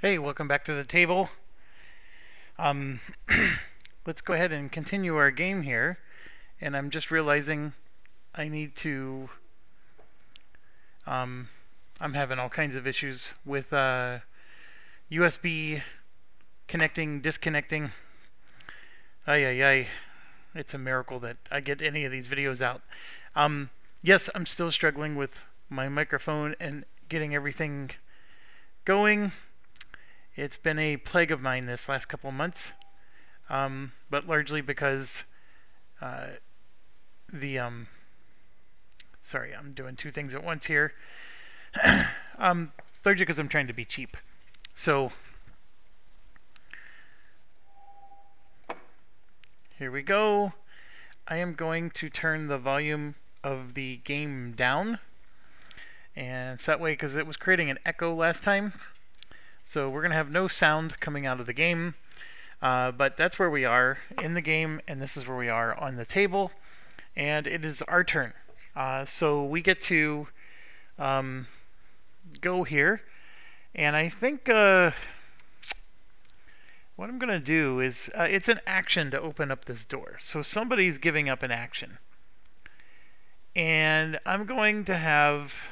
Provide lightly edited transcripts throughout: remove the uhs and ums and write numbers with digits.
Hey, welcome back to the table. Um, let's go ahead and continue our game here. And I'm just realizing I need to. I'm having all kinds of issues with USB connecting, disconnecting. Ay, ay, ay. It's a miracle that I get any of these videos out. Yes, I'm still struggling with my microphone and getting everything going. It's been a plague of mine this last couple of months, but largely because sorry, I'm doing two things at once here. Largely because I'm trying to be cheap. So here we go. I am going to turn the volume of the game down, and it's that way because it was creating an echo last time. So we're going to have no sound coming out of the game, but that's where we are in the game, and this is where we are on the table, and it is our turn. So we get to go here, and I think what I'm going to do is, it's an action to open up this door. So somebody's giving up an action. And I'm going to have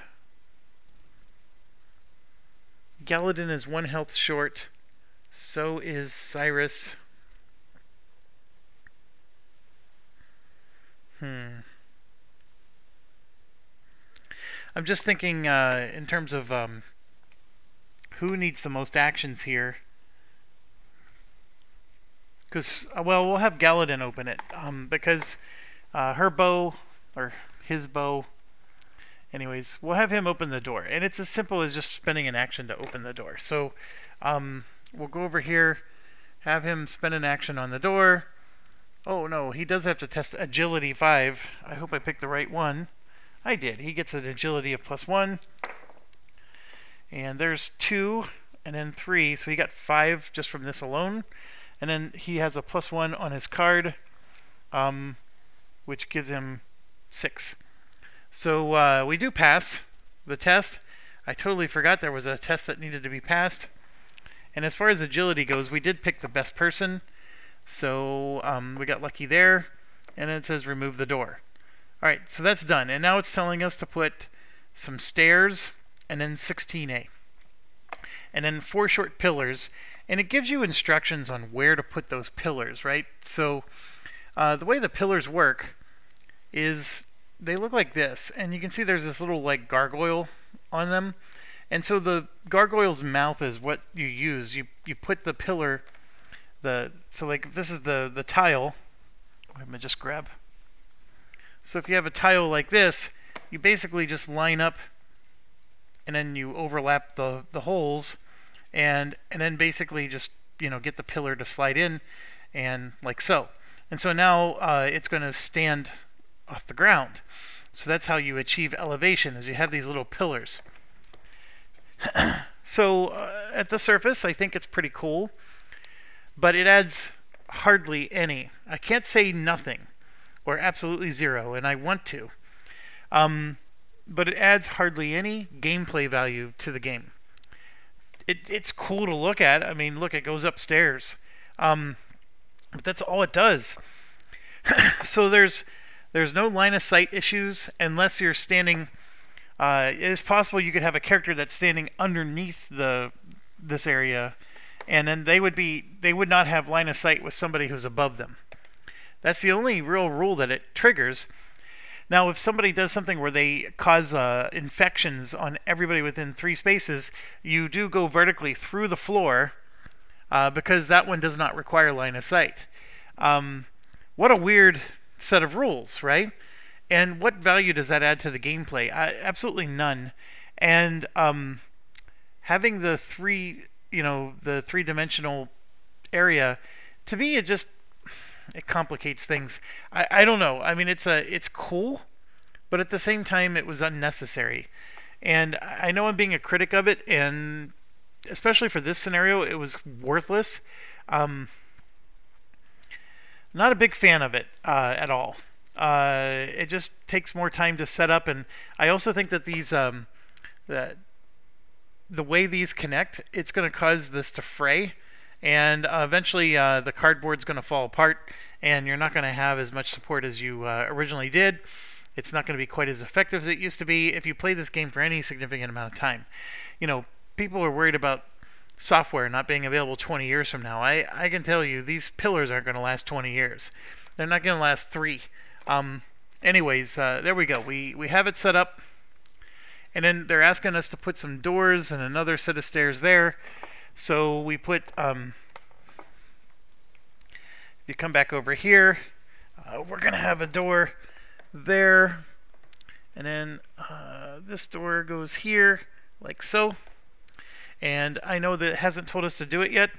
Galadin is 1 health short. So is Cyrus. I'm just thinking in terms of who needs the most actions here. Because, well, we'll have Galadin open it. Because her bow, or his bow, anyways, we'll have him open the door. And it's as simple as just spending an action to open the door. So we'll go over here, have him spend an action on the door. Oh no, he does have to test agility 5. I hope I picked the right one. I did. He gets an agility of +1. And there's 2 and then 3. So he got 5 just from this alone. And then he has a +1 on his card, which gives him 6. So we do pass the test. I totally forgot there was a test that needed to be passed. And as far as agility goes, we did pick the best person. So we got lucky there. And then it says remove the door. Alright, so that's done. And now it's telling us to put some stairs and then 16A. And then 4 short pillars. And it gives you instructions on where to put those pillars, right? So the way the pillars work is they look like this. And you can see there's this little like gargoyle on them. And so the gargoyle's mouth is what you use. You put the pillar, so like if this is the tile, I'm going to just grab. So if you have a tile like this, you basically just line up and then you overlap the holes and then basically just, you know, get the pillar to slide in and like so. And so now it's going to stand off the ground. So that's how you achieve elevation, is you have these little pillars. So at the surface, I think it's pretty cool, but it adds hardly any. I can't say nothing or absolutely 0, and I want to. But it adds hardly any gameplay value to the game. It's cool to look at. I mean, look, it goes upstairs. But that's all it does. So there's no line of sight issues unless you're standing. It is possible you could have a character that's standing underneath this area, and then they would not have line of sight with somebody who's above them. That's the only real rule that it triggers. Now, if somebody does something where they cause infections on everybody within 3 spaces, you do go vertically through the floor because that one does not require line of sight. What a weird set of rules, right? And what value does that add to the gameplay? Absolutely none. And having the the 3-dimensional area, to me, it complicates things. I don't know. I mean, it's cool, but at the same time, it was unnecessary. And I know I'm being a critic of it, and especially for this scenario, it was worthless. Not a big fan of it at all. It just takes more time to set up, and I also think that these that the way these connect, it's going to cause this to fray, and eventually the cardboard's going to fall apart, and you're not going to have as much support as you originally did. It's not going to be quite as effective as it used to be if you play this game for any significant amount of time. You know, people are worried about software not being available 20 years from now. I can tell you these pillars aren't going to last 20 years. They're not going to last 3. Anyways, there we go. We have it set up. And then they're asking us to put some doors and another set of stairs there. So we put, if you come back over here, we're going to have a door there. And then this door goes here, like so. And I know that it hasn't told us to do it yet,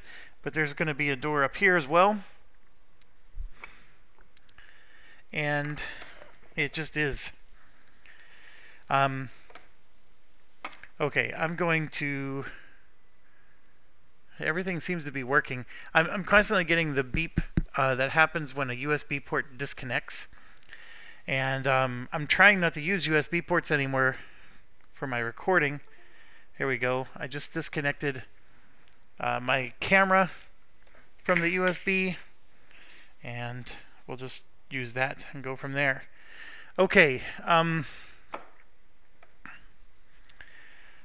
but there's going to be a door up here as well. And it just is. Okay, I'm going to... Everything seems to be working. I'm constantly getting the beep that happens when a USB port disconnects. And I'm trying not to use USB ports anymore for my recording. Here we go. I just disconnected my camera from the USB. And we'll just use that and go from there. Okay.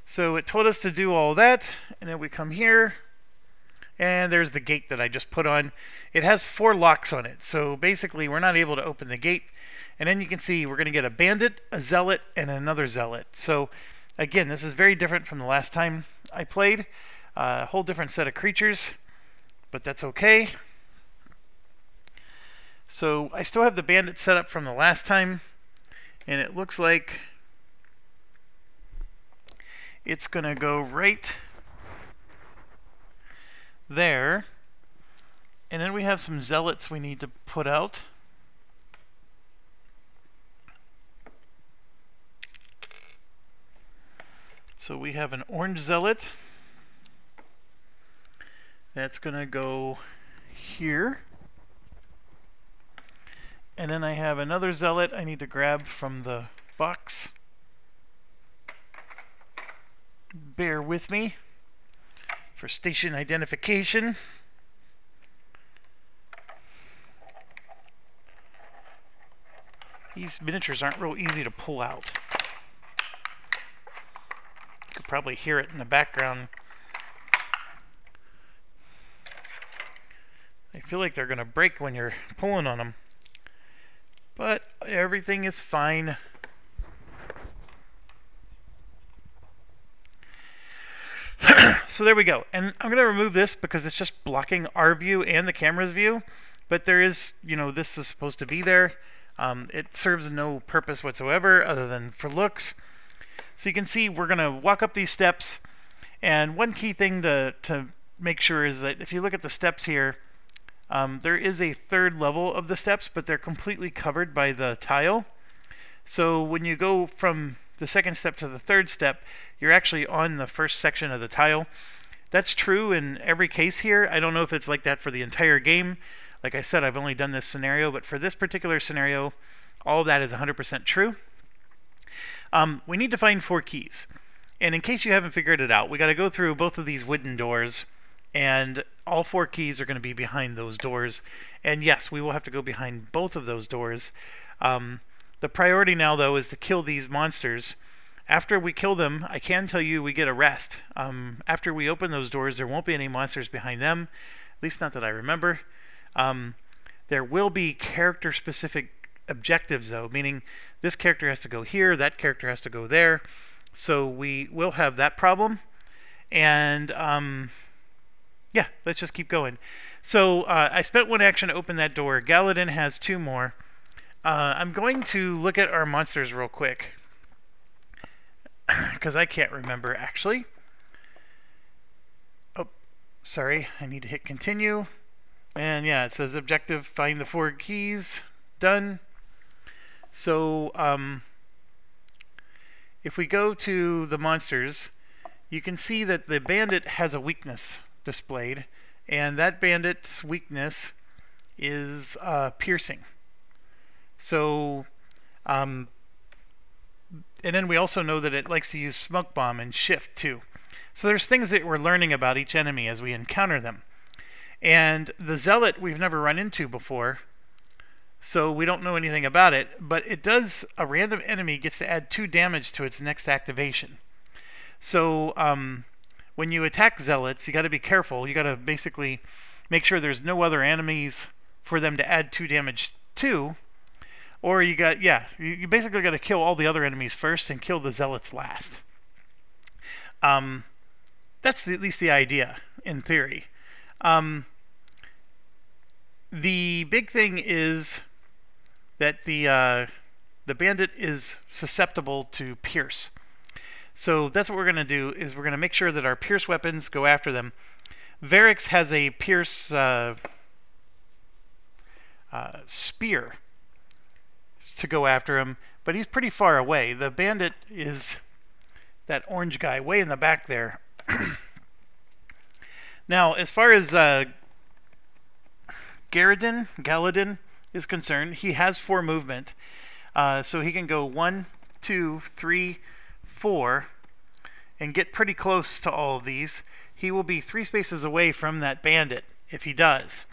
So it told us to do all that, and then we come here, and there's the gate that I just put on. It has 4 locks on it, so basically we're not able to open the gate. And then you can see we're going to get a bandit, a zealot, and another zealot. So again, this is very different from the last time I played. A whole different set of creatures, but that's okay. So I still have the bandit set up from the last time, and it looks like it's going to go right there. And then we have some zealots we need to put out. So we have an orange zealot. That's going to go here. And then I have another zealot I need to grab from the box. Bear with me for station identification. These miniatures aren't real easy to pull out. You could probably hear it in the background. They feel like they're going to break when you're pulling on them. But everything is fine. So there we go. And I'm going to remove this because it's just blocking our view and the camera's view. But there is, you know, this is supposed to be there. It serves no purpose whatsoever other than for looks. So you can see we're going to walk up these steps. And one key thing to make sure is that if you look at the steps here, there is a 3rd level of the steps, but they're completely covered by the tile. So when you go from the 2nd step to the 3rd step, you're actually on the 1st section of the tile. That's true in every case here. I don't know if it's like that for the entire game. Like I said, I've only done this scenario, but for this particular scenario, all of that is 100% true. We need to find 4 keys. And in case you haven't figured it out, we got to go through both of these wooden doors, and all 4 keys are going to be behind those doors. And yes, we will have to go behind both of those doors. The priority now, though, is to kill these monsters. After we kill them, I can tell you we get a rest. After we open those doors, there won't be any monsters behind them, at least not that I remember. There will be character-specific objectives, though, meaning this character has to go here, that character has to go there. So we will have that problem. And yeah, let's just keep going. So I spent 1 action to open that door. Galadin has 2 more. I'm going to look at our monsters real quick, because I can't remember actually. Oh, sorry, I need to hit continue. And yeah, it says objective, find the 4 keys. Done. So if we go to the monsters, you can see that the bandit has a weakness displayed, and that bandit's weakness is piercing. So and then we also know that it likes to use smoke bomb and shift too. So there's things that we're learning about each enemy as we encounter them. And the Zealot we've never run into before, so we don't know anything about it, but it does, a random enemy gets to add 2 damage to its next activation. So when you attack Zealots, you got to be careful. You got to basically make sure there's no other enemies for them to add 2 damage to, or you basically got to kill all the other enemies first and kill the Zealots last. That's at least the idea, in theory. The big thing is that the bandit is susceptible to pierce. So that's what we're going to do, is we're going to make sure that our pierce weapons go after them. Varix has a pierce spear to go after him, but he's pretty far away. The bandit is that orange guy way in the back there. Now, as far as Galadin is concerned, he has 4 movement, so he can go 1, 2, 3, 4, and get pretty close to all of these. He will be 3 spaces away from that bandit if he does.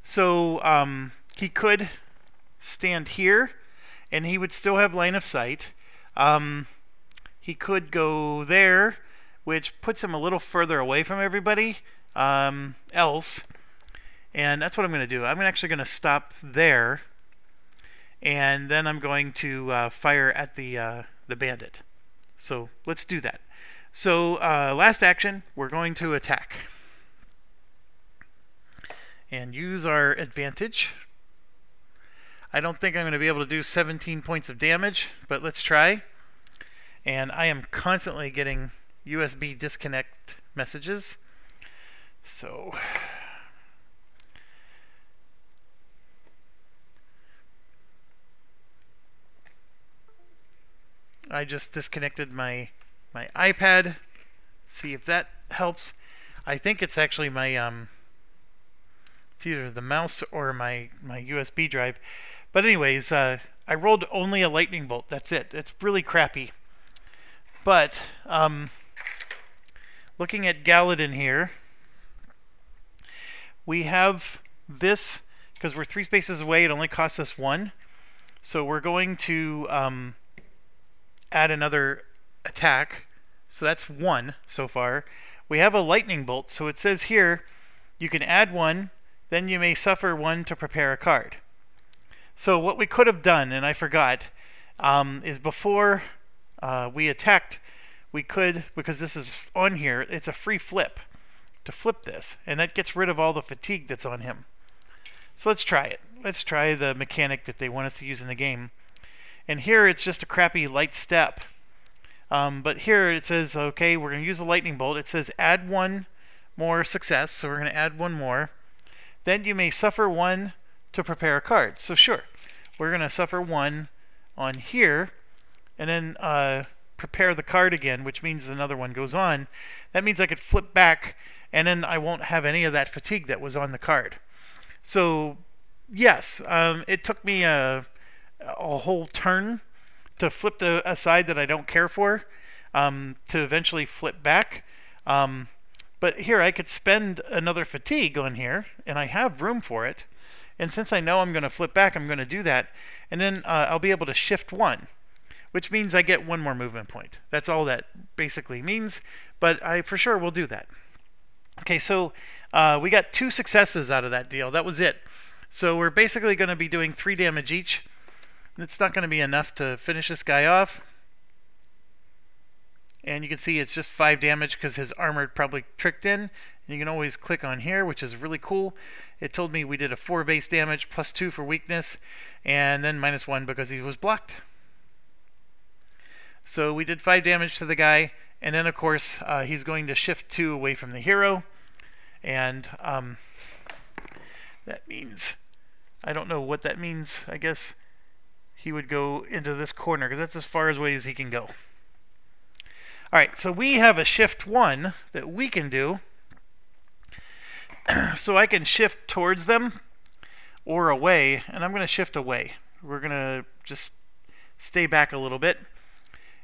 So he could stand here, and he would still have line of sight. He could go there, which puts him a little further away from everybody else. And that's what I'm going to do. I'm actually going to stop there, and then I'm going to fire at the bandit. So let's do that. So last action, we're going to attack and use our advantage. I don't think I'm going to be able to do 17 points of damage, but let's try. And I am constantly getting USB disconnect messages. So I just disconnected my iPad. See if that helps. I think it's actually my it's either the mouse or my USB drive. But anyways, I rolled only a lightning bolt. That's it. It's really crappy. But looking at Galadin here, we have this, because we're 3 spaces away, it only costs us 1. So we're going to add another attack. So that's 1 so far. We have a lightning bolt, so it says here you can add 1, then you may suffer 1 to prepare a card. So what we could have done, and I forgot, is before we attacked, we could, because this is on here, it's a free flip to flip this, and that gets rid of all the fatigue that's on him. So let's try it. Let's try the mechanic that they want us to use in the game. And here it's just a crappy light step. But here it says, okay, we're going to use a lightning bolt. It says add 1 more success, so we're going to add 1 more. Then you may suffer 1 to prepare a card. So sure, we're going to suffer 1 on here, and then prepare the card again, which means another one goes on. That means I could flip back, and then I won't have any of that fatigue that was on the card. So yes, it took me a whole turn to flip to a side that I don't care for, to eventually flip back. But here I could spend another fatigue on here, and I have room for it. And since I know I'm going to flip back, I'm going to do that. And then I'll be able to shift 1, which means I get 1 more movement point. That's all that basically means, but I for sure will do that. Okay, so we got 2 successes out of that deal. That was it. So we're basically going to be doing 3 damage each. It's not going to be enough to finish this guy off. And you can see it's just 5 damage because his armor probably tricked in. And you can always click on here, which is really cool. It told me we did a 4 base damage, plus 2 for weakness, and then minus 1 because he was blocked. So we did 5 damage to the guy, and then of course he's going to shift 2 away from the hero. And that means, I don't know what that means. I guess he would go into this corner because that's as far away as he can go. Alright, so we have a shift 1 that we can do. So I can shift towards them or away, and I'm going to shift away. We're going to just stay back a little bit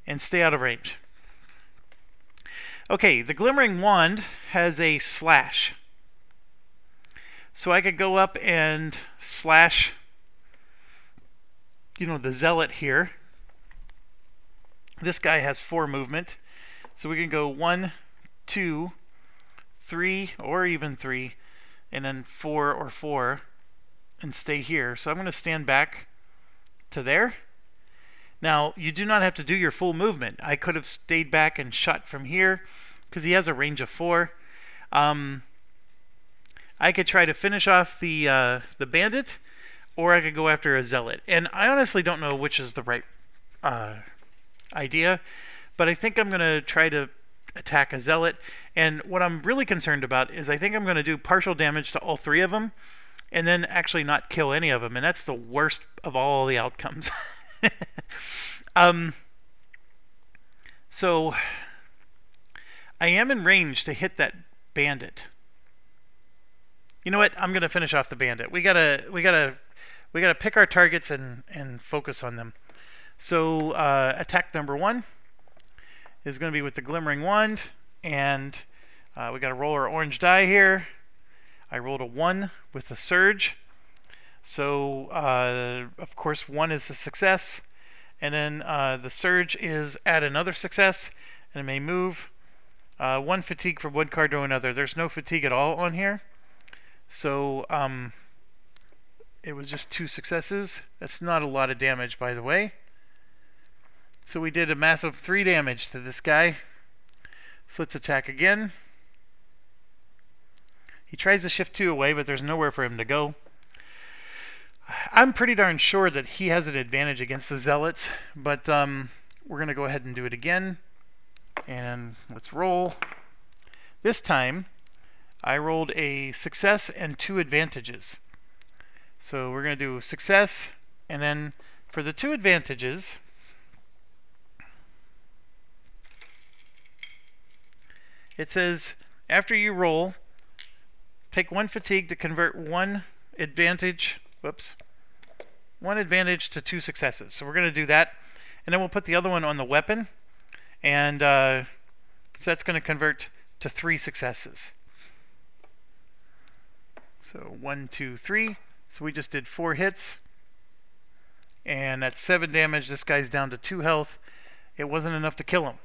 and stay out of range. Okay, the Glimmering Wand has a slash. So I could go up and slash, the Zealot here. This guy has 4 movement. So we can go 1, 2, 3, or even 3, and then 4 or 4, and stay here. So I'm going to stand back to there. Now, you do not have to do your full movement. I could have stayed back and shot from here, because he has a range of 4. I could try to finish off the bandit, or I could go after a Zealot. And I honestly don't know which is the right idea, but I think I'm going to try to attack a Zealot. And what I'm really concerned about is I think I'm going to do partial damage to all 3 of them, and then actually not kill any of them. And that's the worst of all the outcomes. So I am in range to hit that bandit. You know what? I'm going to finish off the bandit. We gotta pick our targets and focus on them. So attack number 1 is going to be with the Glimmering Wand, and we got to roll our orange die here. I rolled a 1 with the Surge. So of course 1 is a success, and then the Surge is add another success, and it may move 1 fatigue from one card to another. There's no fatigue at all on here. So it was just 2 successes. That's not a lot of damage, by the way. So we did a massive 3 damage to this guy. So let's attack again. He tries to shift 2 away, but there's nowhere for him to go. I'm pretty darn sure that he has an advantage against the Zealots, but we're going to go ahead and do it again. And let's roll. This time, I rolled a success and 2 advantages. So we're going to do success, and then for the 2 advantages, it says after you roll, take 1 fatigue to convert 1 advantage. One advantage to 2 successes. So we're going to do that, and then we'll put the other one on the weapon, and so that's going to convert to 3 successes. So 1, 2, 3. So we just did 4 hits, and that's 7 damage. This guy's down to 2 health. It wasn't enough to kill him.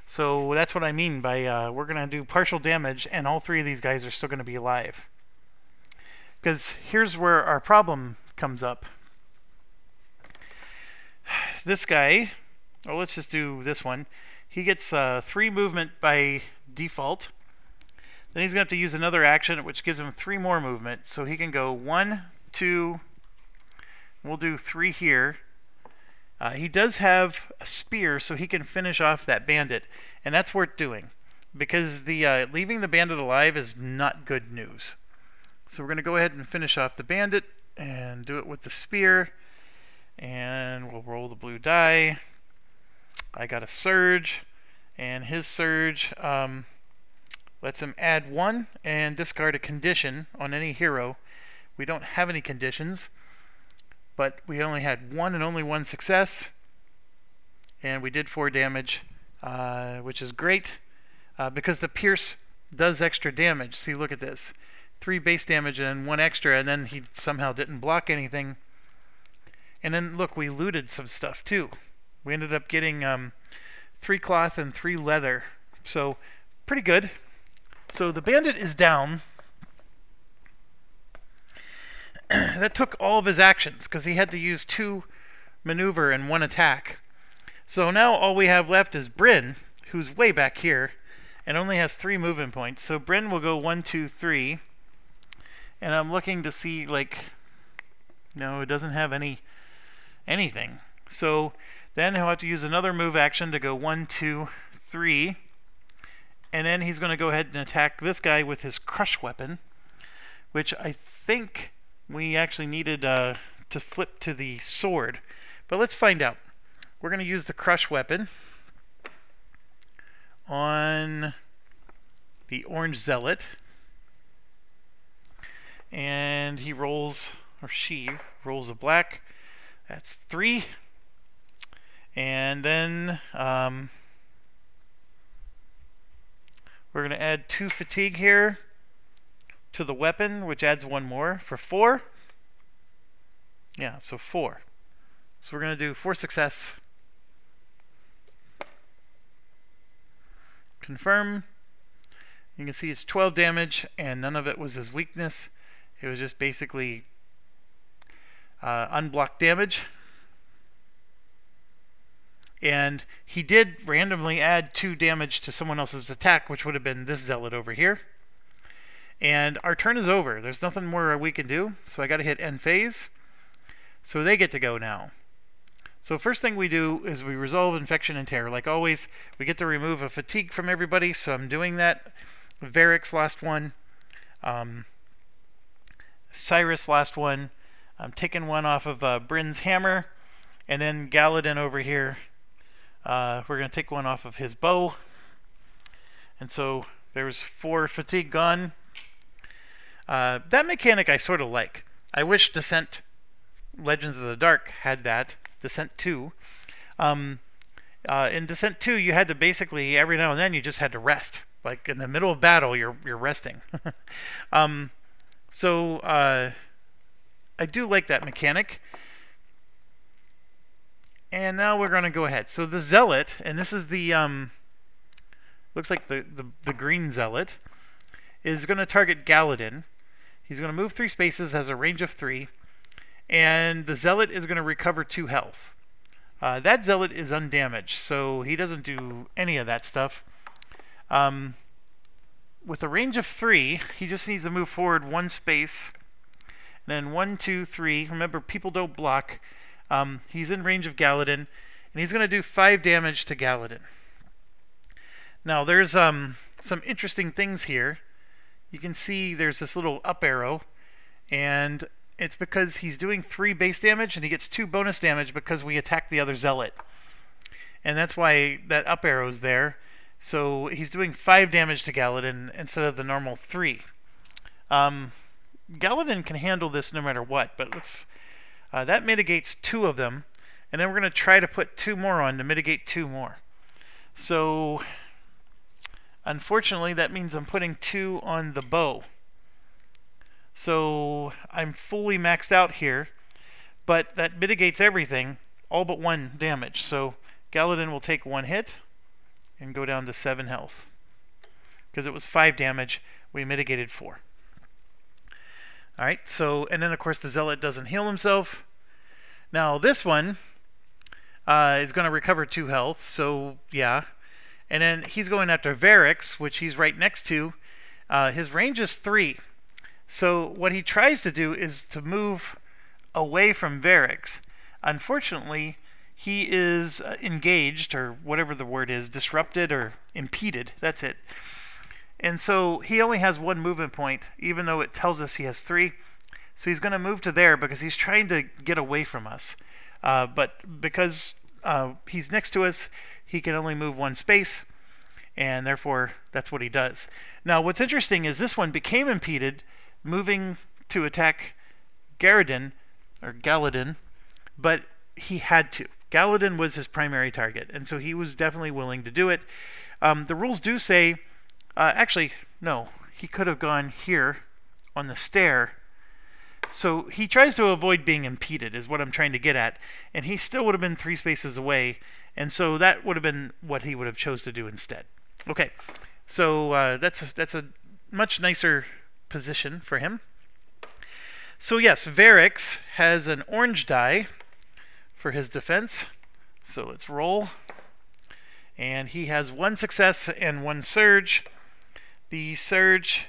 So that's what I mean by we're going to do partial damage, and all 3 of these guys are still going to be alive. Because here's where our problem comes up. This guy, let's just do this one. He gets 3 movement by default. Then he's going to have to use another action, which gives him 3 more movement. So he can go 1, 2, we'll do 3 here. He does have a spear, so he can finish off that bandit. And that's worth doing, because the leaving the bandit alive is not good news. So we're going to go ahead and finish off the bandit and do it with the spear. And we'll roll the blue die. I got a Surge, and his Surge lets him add 1 and discard a condition on any hero. We don't have any conditions, but we only had 1 and only 1 success, and we did 4 damage, which is great because the Pierce does extra damage. See, look at this. 3 base damage and 1 extra, and then he somehow didn't block anything. And then look, we looted some stuff too. We ended up getting 3 cloth and 3 leather, so pretty good. So the bandit is down. That took all of his actions because he had to use 2 maneuver and 1 attack. So now all we have left is Bryn, who's way back here and only has 3 movement points. So Bryn will go 1, 2, 3. And I'm looking to see, like, no, it doesn't have anything. So then he'll have to use another move action to go 1, 2, 3. And then he's going to go ahead and attack this guy with his crush weapon, which I think we actually needed to flip to the sword. But let's find out. We're going to use the crush weapon on the orange zealot. And he rolls, or she rolls a black. That's 3. And then We're going to add 2 fatigue here to the weapon, which adds 1 more for 4. Yeah, so 4. So we're going to do 4 success. Confirm. You can see it's 12 damage, and none of it was his weakness. It was just basically unblocked damage. And he did randomly add 2 damage to someone else's attack, which would have been this zealot over here. And our turn is over. There's nothing more we can do, so I got to hit end phase. So they get to go now. So first thing we do is we resolve infection and terror. Like always, we get to remove a fatigue from everybody, so I'm doing that. Varric's last one. Cyrus last one. I'm taking one off of Bryn's hammer. And then Galadin over here. We're going to take one off of his bow. And so there's 4 fatigue gone. That mechanic I sort of like. I wish Descent Legends of the Dark had that. Descent 2. In Descent 2, you had to basically, every now and then, you just had to rest. Like in the middle of battle, you're resting. So I do like that mechanic. And now we're going to go ahead. So the Zealot, and this is the looks like the green Zealot, is going to target Galadin. He's going to move 3 spaces, has a range of 3, and the Zealot is going to recover 2 health. That Zealot is undamaged, so he doesn't do any of that stuff. With a range of 3, he just needs to move forward 1 space, and then 1, 2, 3. Remember, people don't block. He's in range of Galadin, and he's going to do 5 damage to Galadin. Now, there's some interesting things here. You can see there's this little up arrow, and it's because he's doing 3 base damage, and he gets 2 bonus damage because we attack the other Zealot. And that's why that up arrow's there. So he's doing 5 damage to Galadin instead of the normal 3. Galadin can handle this no matter what, but let's... that mitigates 2 of them, and then we're going to try to put 2 more on to mitigate 2 more. So, unfortunately, that means I'm putting 2 on the bow. So, I'm fully maxed out here, but that mitigates everything, all but 1 damage. So, Galadin will take 1 hit and go down to 7 health. Because it was 5 damage, we mitigated 4. Alright, so, and then of course the Zealot doesn't heal himself. Now this one is going to recover 2 health, so yeah. And then he's going after Varric's, which he's right next to. His range is 3. So what he tries to do is to move away from Varric's. Unfortunately, he is engaged, or whatever the word is, disrupted or impeded. That's it. And so he only has 1 movement point, even though it tells us he has 3. So he's going to move to there because he's trying to get away from us. But because he's next to us, he can only move 1 space, and therefore that's what he does. Now what's interesting is this one became impeded, moving to attack Galadin, but he had to. Galadin was his primary target, and so he was definitely willing to do it. The rules do say... actually, no. He could have gone here on the stair. So he tries to avoid being impeded, is what I'm trying to get at. And he still would have been 3 spaces away. And so that would have been what he would have chose to do instead. Okay, so that's a much nicer position for him. So yes, Varric's has an orange die for his defense. So let's roll. And he has 1 success and 1 surge. The surge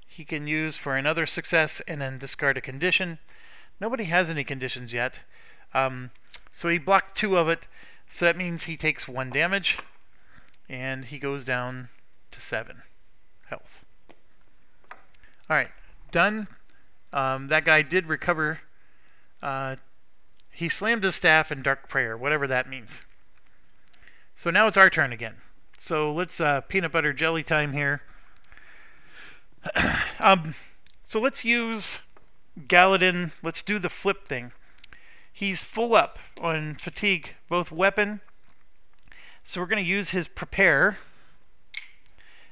he can use for another success and then discard a condition. Nobody has any conditions yet. So he blocked 2 of it. So that means he takes 1 damage. And he goes down to 7 health. Alright, done. That guy did recover. He slammed his staff in Dark Prayer, whatever that means. So now it's our turn again. So let's peanut butter jelly time here. So let's use Galadin. Let's do the flip thing. He's full up on fatigue, both weapon. So we're going to use his prepare.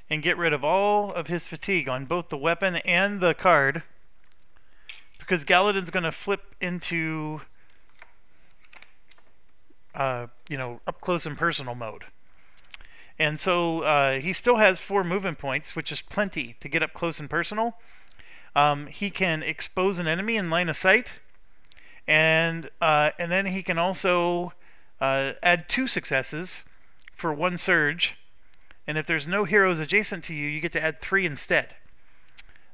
and get rid of all of his fatigue on both the weapon and the card, because Galadin's going to flip into up close and personal mode. And so he still has 4 movement points, which is plenty to get up close and personal. He can expose an enemy in line of sight, and then he can also add 2 successes for 1 surge. And if there's no heroes adjacent to you, you get to add 3 instead.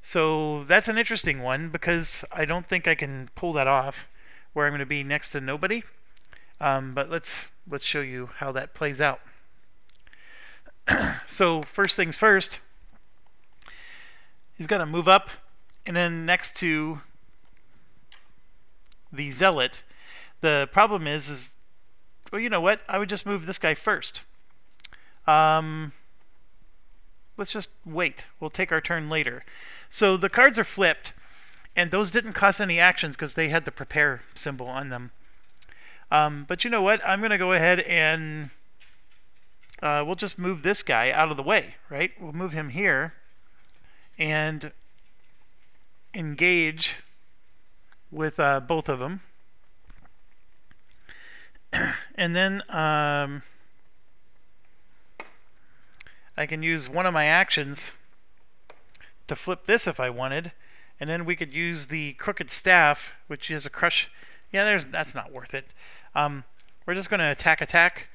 So that's an interesting one, because I don't think I can pull that off where I'm going to be next to nobody. But let's show you how that plays out. So first things first, he's got to move up, and then next to the Zealot. The problem is well, you know what? I would just move this guy first. Let's just wait. We'll take our turn later. So the cards are flipped, and those didn't cost any actions because they had the prepare symbol on them. But you know what? I'm going to go ahead and we'll just move this guy out of the way, right? We'll move him here and engage with both of them. And then I can use one of my actions to flip this if I wanted, and then we could use the crooked staff, which is a crush. Yeah, that's not worth it. We're just going to attack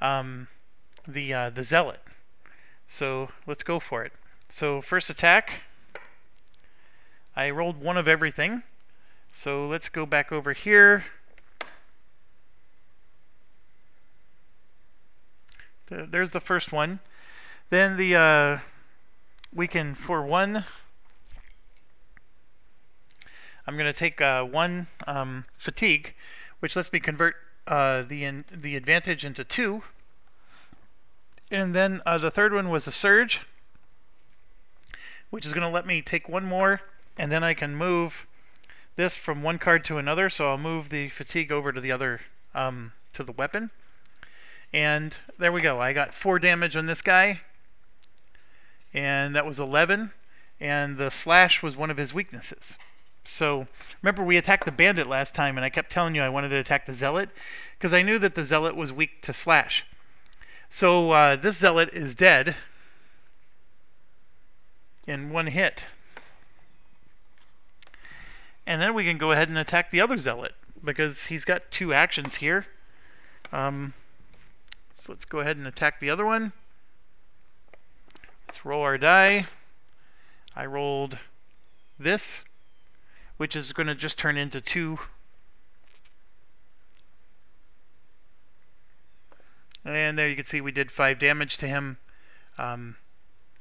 the Zealot. So let's go for it. So first attack, I rolled 1 of everything. So let's go back over here. There's the first one. Then we can, for 1, I'm going to take 1 fatigue, which lets me convert the advantage into 2. And then the third one was a surge, which is going to let me take 1 more, and then I can move this from 1 card to another. So I'll move the fatigue over to the other, to the weapon. And there we go. I got 4 damage on this guy, and that was 11. And the slash was one of his weaknesses. So remember, we attacked the bandit last time, and I kept telling you I wanted to attack the Zealot because I knew that the Zealot was weak to slash. So this Zealot is dead in 1 hit. And then we can go ahead and attack the other Zealot because he's got 2 actions here. So let's go ahead and attack the other one. Let's roll our die. I rolled this, which is going to just turn into 2. And there you can see we did 5 damage to him.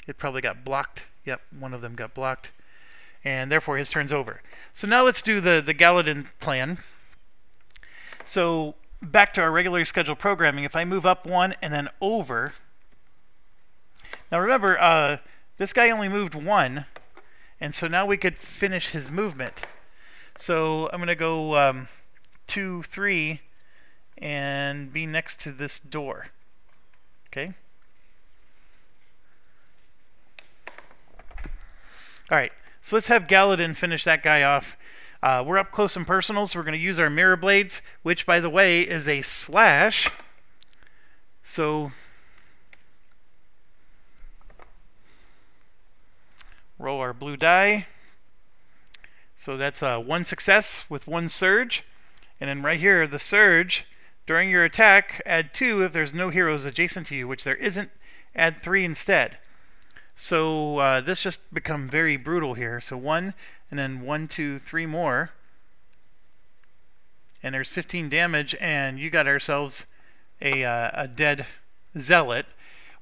It probably got blocked. Yep, one of them got blocked. And therefore his turn's over. So now let's do the Galadin plan. So back to our regularly scheduled programming. If I move up 1 and then over. Now remember, this guy only moved 1. And so now we could finish his movement. So I'm going to go 2, 3, and be next to this door. Okay? Alright, so let's have Galadin finish that guy off. We're up close and personal, so we're going to use our mirror blades, which, by the way, is a slash. So roll our blue die. So that's 1 success with 1 surge. And then right here, the surge, during your attack, add 2 if there's no heroes adjacent to you, which there isn't, add 3 instead. So this just become very brutal here. So 1, and then 1, 2, 3 more. And there's 15 damage, and you got ourselves a dead Zealot.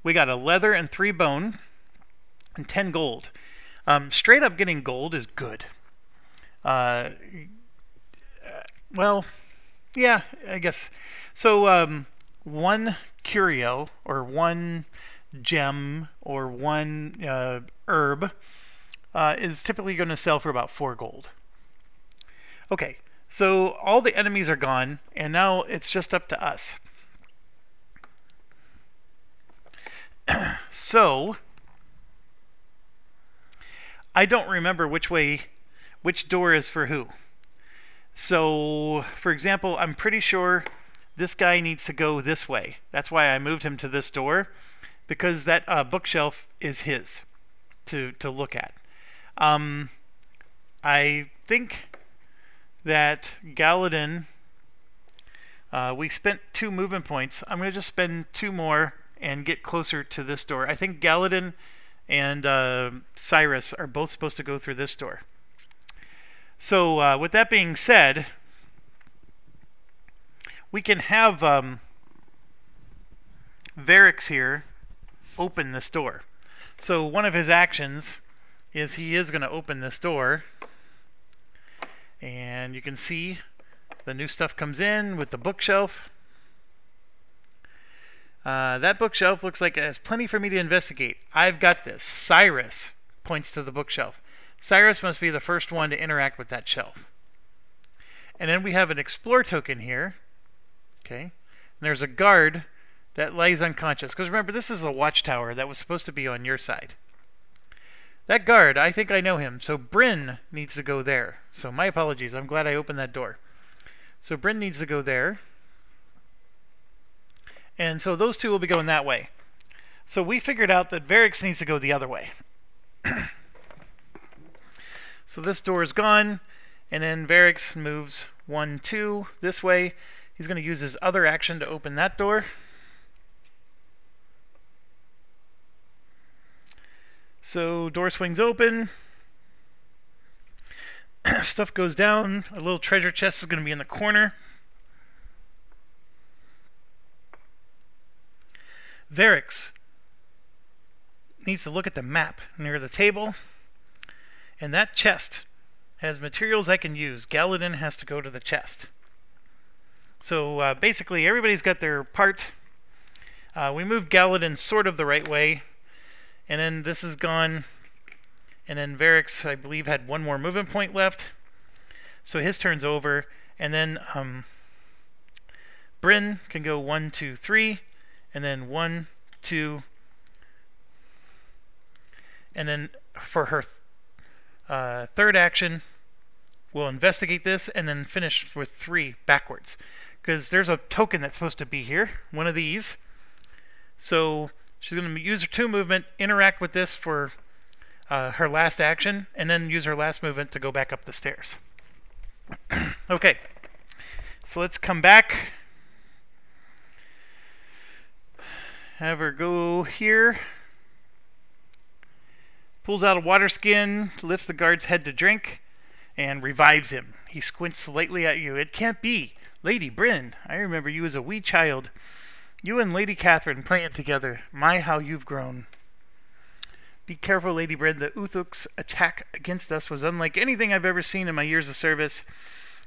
We got a leather and 3 bone, and 10 gold. Straight up getting gold is good. Well, yeah, I guess. So 1 curio, or 1 gem, or 1 herb is typically going to sell for about 4 gold. Okay, so all the enemies are gone, and now it's just up to us. So I don't remember which door is for who. So, for example, I'm pretty sure this guy needs to go this way. That's why I moved him to this door, because that bookshelf is his to look at. I think that Galadin, we spent 2 movement points. I'm going to just spend 2 more and get closer to this door. I think Galadin and Cyrus are both supposed to go through this door. So with that being said, we can have Varix here open this door. So one of his actions is he is going to open this door, and you can see the new stuff comes in with the bookshelf. That bookshelf looks like it has plenty for me to investigate. I've got this. Cyrus points to the bookshelf. Cyrus must be the first one to interact with that shelf. And then we have an explore token here. Okay. And there's a guard that lays unconscious. Because remember, this is a watchtower that was supposed to be on your side. That guard, I think I know him. So Bryn needs to go there. So my apologies. I'm glad I opened that door. So Bryn needs to go there. And so those two will be going that way. So we figured out that Varix needs to go the other way. So this door is gone, and then Varix moves 1, 2 this way. He's going to use his other action to open that door. So door swings open. Stuff goes down. A little treasure chest is going to be in the corner. Varix needs to look at the map near the table. And that chest has materials I can use. Galadin has to go to the chest. So basically everybody's got their part. We moved Galadin sort of the right way. And then this is gone. And then Varix, I believe, had 1 more movement point left. So his turn's over. And then Bryn can go 1, 2, 3. And then 1, 2. And then for her third action, we'll investigate this and then finish with 3 backwards. Because there's a token that's supposed to be here, one of these. So she's going to use her 2 movement, interact with this for her last action, and then use her last movement to go back up the stairs. Okay, so let's come back. Have her go here. Pulls out a water skin, lifts the guard's head to drink, and revives him. He squints slightly at you. It can't be. Lady Bryn, I remember you as a wee child. You and Lady Catherine playing together. My, how you've grown. Be careful, Lady Bryn. The Uthuk's attack against us was unlike anything I've ever seen in my years of service.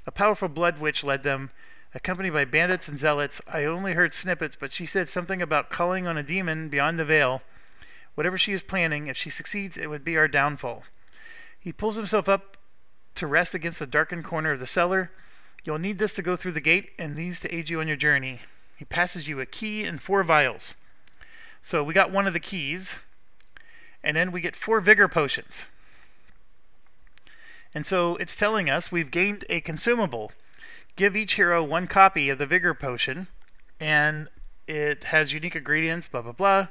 A powerful blood witch led them, accompanied by bandits and zealots. I only heard snippets, but she said something about calling on a demon beyond the veil. Whatever she is planning, if she succeeds, it would be our downfall. He pulls himself up to rest against the darkened corner of the cellar. You'll need this to go through the gate, and these to aid you on your journey. He passes you a key and 4 vials. So we got one of the keys, and then we get 4 vigor potions. And so it's telling us we've gained a consumable. Give each hero 1 copy of the vigor potion, and it has unique ingredients, blah, blah, blah.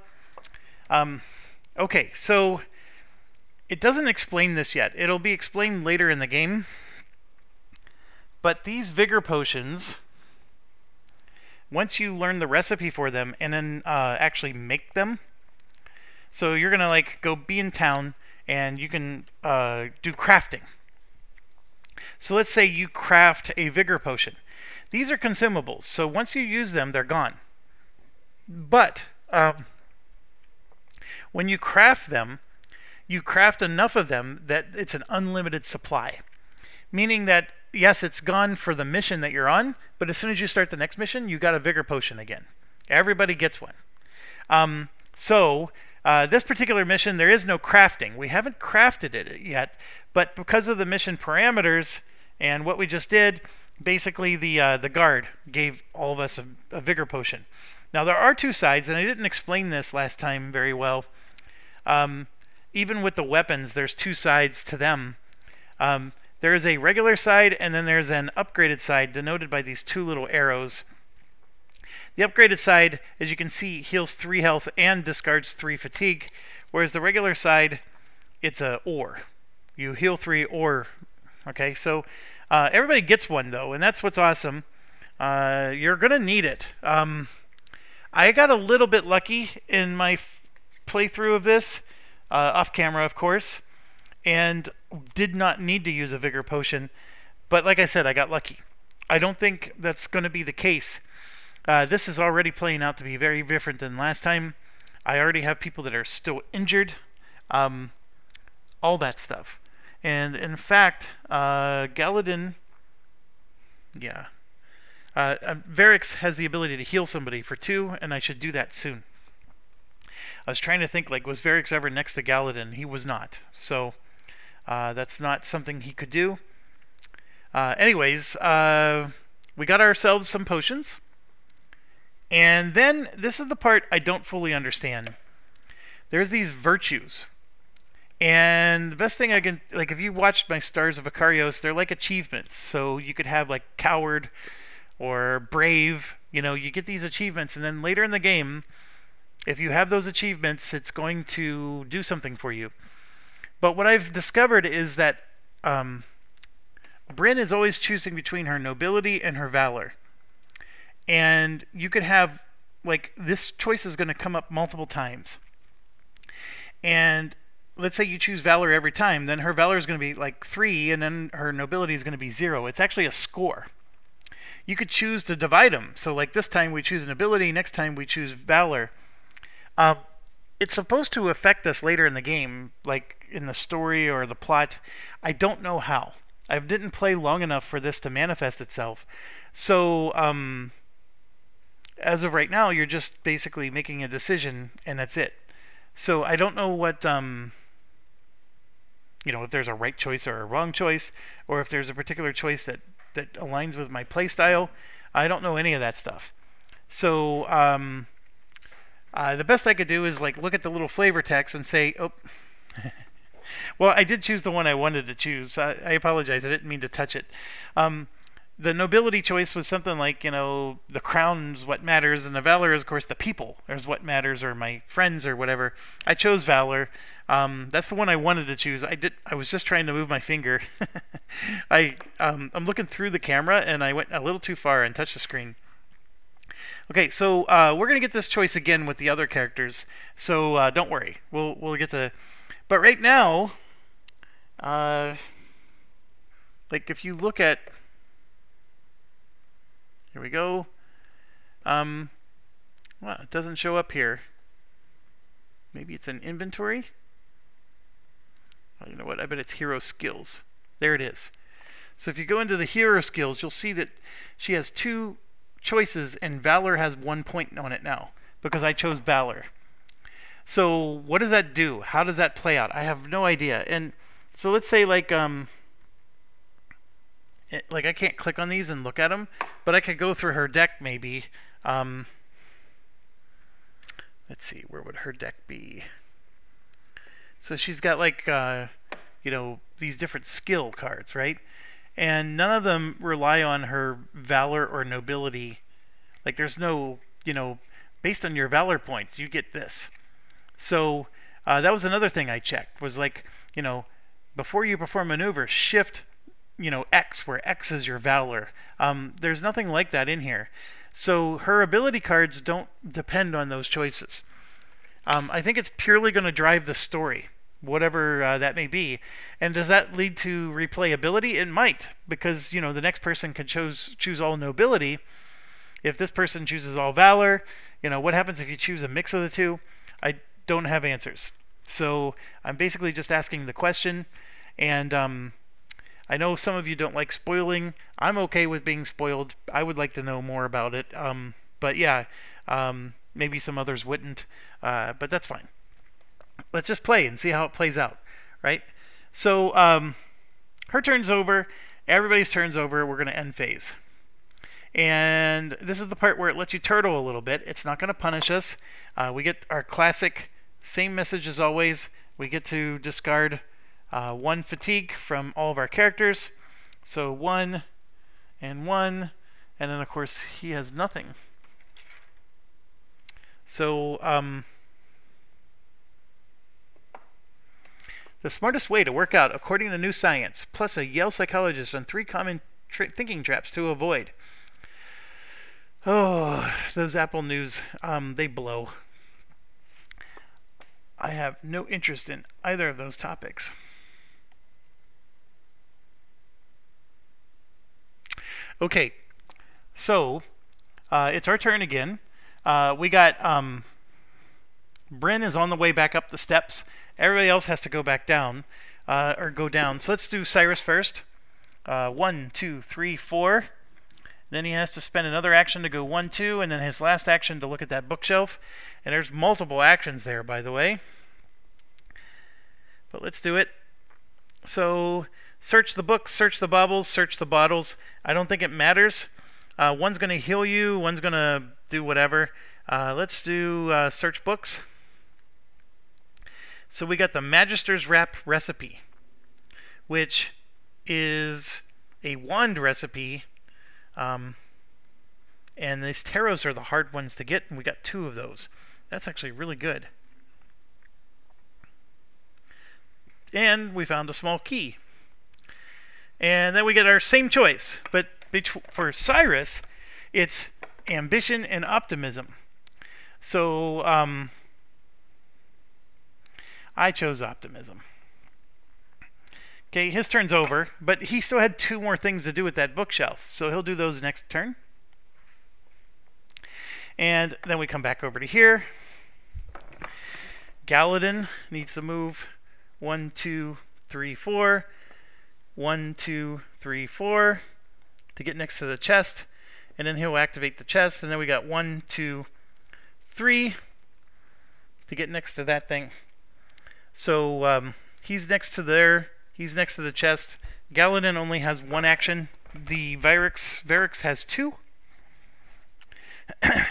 Okay, so it doesn't explain this yet. It'll be explained later in the game. But these vigor potions, once you learn the recipe for them and then actually make them, so you're gonna like go be in town and you can do crafting. So let's say you craft a vigor potion. These are consumables, so once you use them, they're gone. But when you craft them, you craft enough of them that it's an unlimited supply. Meaning that, yes, it's gone for the mission that you're on, but as soon as you start the next mission, you got a vigor potion again. Everybody gets one. This particular mission, there is no crafting. We haven't crafted it yet, but because of the mission parameters and what we just did, basically the guard gave all of us a vigor potion. Now there are 2 sides, and I didn't explain this last time very well. even with the weapons, there's two sides to them. There is a regular side, and then there's an upgraded side, denoted by these two little arrows. The upgraded side, as you can see, heals 3 health and discards 3 fatigue, whereas the regular side, it's a or. You heal 3 or. Okay, so everybody gets one, though, and that's what's awesome. You're going to need it. I got a little bit lucky in my playthrough of this, off camera, of course, and did not need to use a Vigor Potion. But like I said, I got lucky. I don't think that's going to be the case. This is already playing out to be very different than last time. I already have people that are still injured. All that stuff. And in fact, Galadin... Yeah. Varix has the ability to heal somebody for 2, and I should do that soon. I was trying to think, like, was Varix ever next to Galadin? He was not. So, that's not something he could do. Anyways, we got ourselves some potions. And then, this is the part I don't fully understand. There's these virtues. And the best thing I can... Like, if you watched my Stars of Ikarios, they're like achievements. So, you could have, like, Coward or Brave. You know, you get these achievements, and then later in the game, if you have those achievements, it's going to do something for you. But what I've discovered is that Brynn is always choosing between her nobility and her valor. And you could have, like, this choice is going to come up multiple times. And let's say you choose valor every time, then her valor is going to be like 3, and then her nobility is going to be 0. It's actually a score. You could choose to divide them. So like this time we choose nobility, next time we choose valor. It's supposed to affect us later in the game, like in the story or the plot. I don't know how. I didn't play long enough for this to manifest itself. So, as of right now, you're just basically making a decision, and that's it. So I don't know what, you know, if there's a right choice or a wrong choice, or if there's a particular choice that aligns with my playstyle. I don't know any of that stuff. So, the best I could do is like look at the little flavor text and say, oh, well, I did choose the one I wanted to choose. I apologize. I didn't mean to touch it. The nobility choice was something like, you know, the crown's what matters, and the valor is, of course, the people is what matters, or my friends, or whatever. I chose valor. That's the one I wanted to choose. I was just trying to move my finger. I'm looking through the camera, and I went a little too far and touched the screen. Okay, so we're gonna get this choice again with the other characters. So don't worry, we'll get to. But right now, like if you look at. Here we go. Well, it doesn't show up here. Maybe it's in inventory. Oh, you know what? I bet it's hero skills. There it is. So if you go into the hero skills, you'll see that she has 2 choices, and valor has 1 point on it now because I chose valor. So what does that do? How does that play out? I have no idea. And so let's say like I can't click on these and look at them, but I could go through her deck maybe. Let's see, where would her deck be? So she's got like, you know, these different skill cards, right? And none of them rely on her valor or nobility. Like there's no, you know, based on your valor points, you get this. So that was another thing I checked, was like, you know, before you perform maneuver, shift, you know, X, where X is your valor. There's nothing like that in here. So her ability cards don't depend on those choices. I think it's purely going to drive the story, whatever that may be. And does that lead to replayability? It might, because, you know, the next person can choose all nobility. If this person chooses all valor, you know, what happens if you choose a mix of the two? I don't have answers. So I'm basically just asking the question, and I know some of you don't like spoiling. I'm okay with being spoiled. I would like to know more about it. But yeah, maybe some others wouldn't. But that's fine. Let's just play and see how it plays out, right? So her turn's over. Everybody's turn's over. We're going to end phase. And this is the part where it lets you turtle a little bit. It's not going to punish us. We get our classic same message as always. we get to discard 1 fatigue from all of our characters. So 1 and 1, and then of course he has nothing. So the smartest way to work out, according to new science, plus a Yale psychologist on 3 common thinking traps to avoid. Oh, those Apple News, they blow. I have no interest in either of those topics. Okay, so it's our turn again. We got Bryn is on the way back up the steps. Everybody else has to go back down, or go down. So let's do Cyrus first. 1, 2, 3, 4. Then he has to spend another action to go 1, 2, and then his last action to look at that bookshelf. And there's multiple actions there, by the way. But let's do it. So search the books, search the baubles, search the bottles. I don't think it matters. One's going to heal you, one's going to do whatever. Let's do search books. So we got the Magister's Wrap recipe, which is a wand recipe. And these tarots are the hard ones to get, and we got 2 of those. That's actually really good. And we found a small key. And then we get our same choice, but for Cyrus, it's ambition and optimism. So I chose optimism. Okay, his turn's over, but he still had 2 more things to do with that bookshelf, so he'll do those next turn. And then we come back over to here. Galadin needs to move 1, 2, 3, 4. 1, 2, 3, 4 to get next to the chest, and then he'll activate the chest, and then we got 1, 2, 3 to get next to that thing. So he's next to there. He's next to the chest. Galadin only has 1 action. The Varix has 2.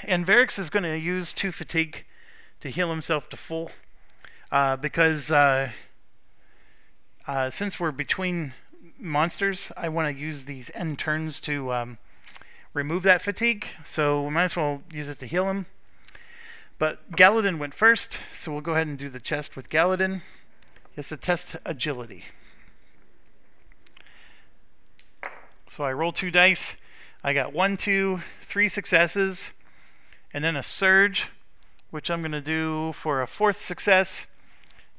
And Varix is going to use 2 fatigue to heal himself to full. Because since we're between monsters, I want to use these end turns to remove that fatigue. So we might as well use it to heal him. But Galadin went first, so we'll go ahead and do the chest with Galadin. He has to test agility. So I roll 2 dice. I got 1, 2, 3 successes, and then a surge, which I'm going to do for a 4th success.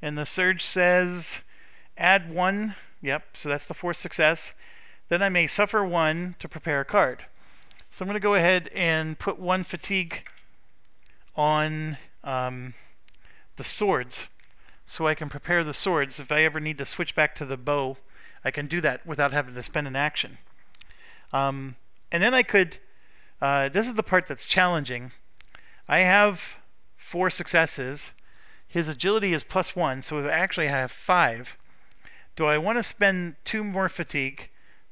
And the surge says add 1. Yep, so that's the 4th success. Then I may suffer 1 to prepare a card. So I'm going to go ahead and put 1 fatigue on the swords, so I can prepare the swords. If I ever need to switch back to the bow, I can do that without having to spend an action. And then I could, this is the part that's challenging. I have 4 successes. His agility is +1, so I actually have 5. Do I want to spend 2 more fatigue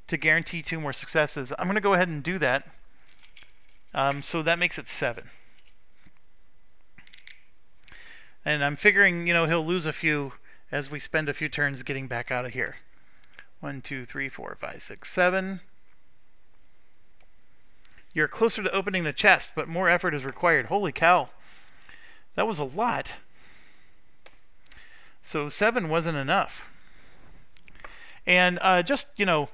to guarantee 2 more successes? I'm going to go ahead and do that. So that makes it 7. And I'm figuring, you know, he'll lose a few as we spend a few turns getting back out of here. 1, 2, 3, 4, 5, 6, 7. You're closer to opening the chest, but more effort is required. Holy cow. That was a lot. So 7 wasn't enough. And just, you know,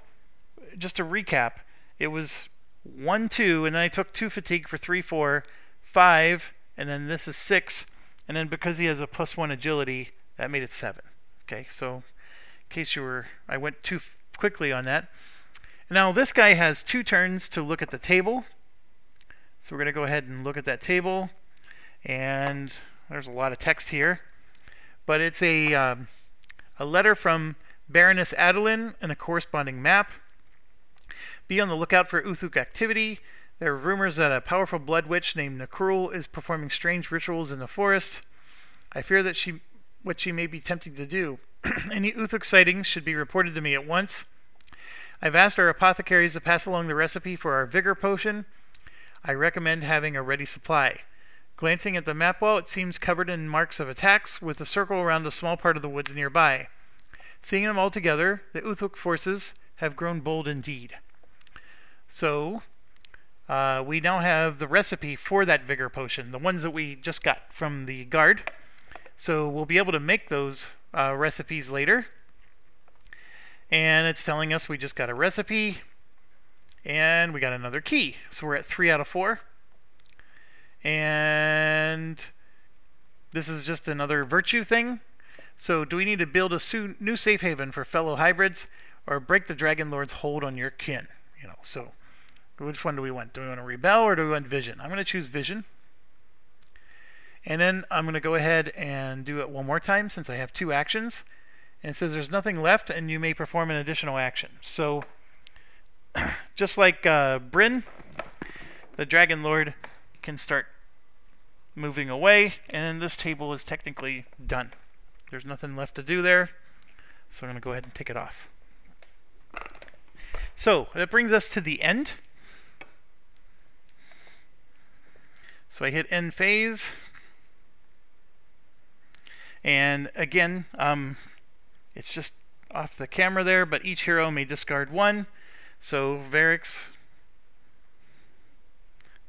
just to recap, it was 1, 2, and then I took 2 fatigue for 3, 4, 5, and then this is 6. And then because he has a +1 agility, that made it 7. Okay, so in case you were, I went too quickly on that. Now this guy has 2 turns to look at the table. So we're going to go ahead and look at that table. And there's a lot of text here. But it's a letter from Baroness Adeline and a corresponding map. Be on the lookout for Uthuk activity. There are rumors that a powerful blood witch named Necrol is performing strange rituals in the forest. I fear that what she may be attempting to do. Any Uthuk sightings should be reported to me at once. I've asked our apothecaries to pass along the recipe for our vigor potion. I recommend having a ready supply. Glancing at the map wall, it seems covered in marks of attacks, with a circle around a small part of the woods nearby. Seeing them all together, the Uthuk forces have grown bold indeed. So, we now have the recipe for that vigor potion, the ones that we just got from the guard. So we'll be able to make those recipes later. And it's telling us we just got a recipe, and we got another key. So we're at 3 out of 4. And this is just another virtue thing. So do we need to build a new safe haven for fellow hybrids, or break the Dragon Lord's hold on your kin? You know, so which one do we want? Do we want to rebel, or do we want vision? I'm going to choose vision. And then I'm going to go ahead and do it one more time since I have 2 actions. And it says there's nothing left and you may perform an additional action. So just like Bryn, the Dragon Lord can start moving away, and this table is technically done. There's nothing left to do there, so I'm going to go ahead and take it off. So that brings us to the end. So I hit end phase, and again, it's just off the camera there, but each hero may discard 1. So Varix,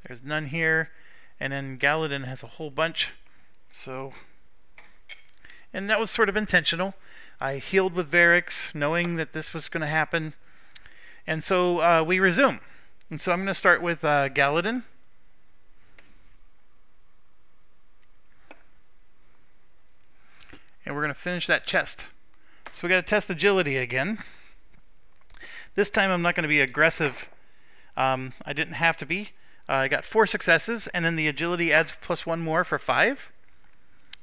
there's none here, and then Galadin has a whole bunch. So, and that was sort of intentional. I healed with Varix, knowing that this was going to happen, and so we resume. And so I'm going to start with Galadin. And we're going to finish that chest. So we got to test agility again. This time I'm not going to be aggressive. I didn't have to be. I got 4 successes, and then the agility adds +1 more for 5.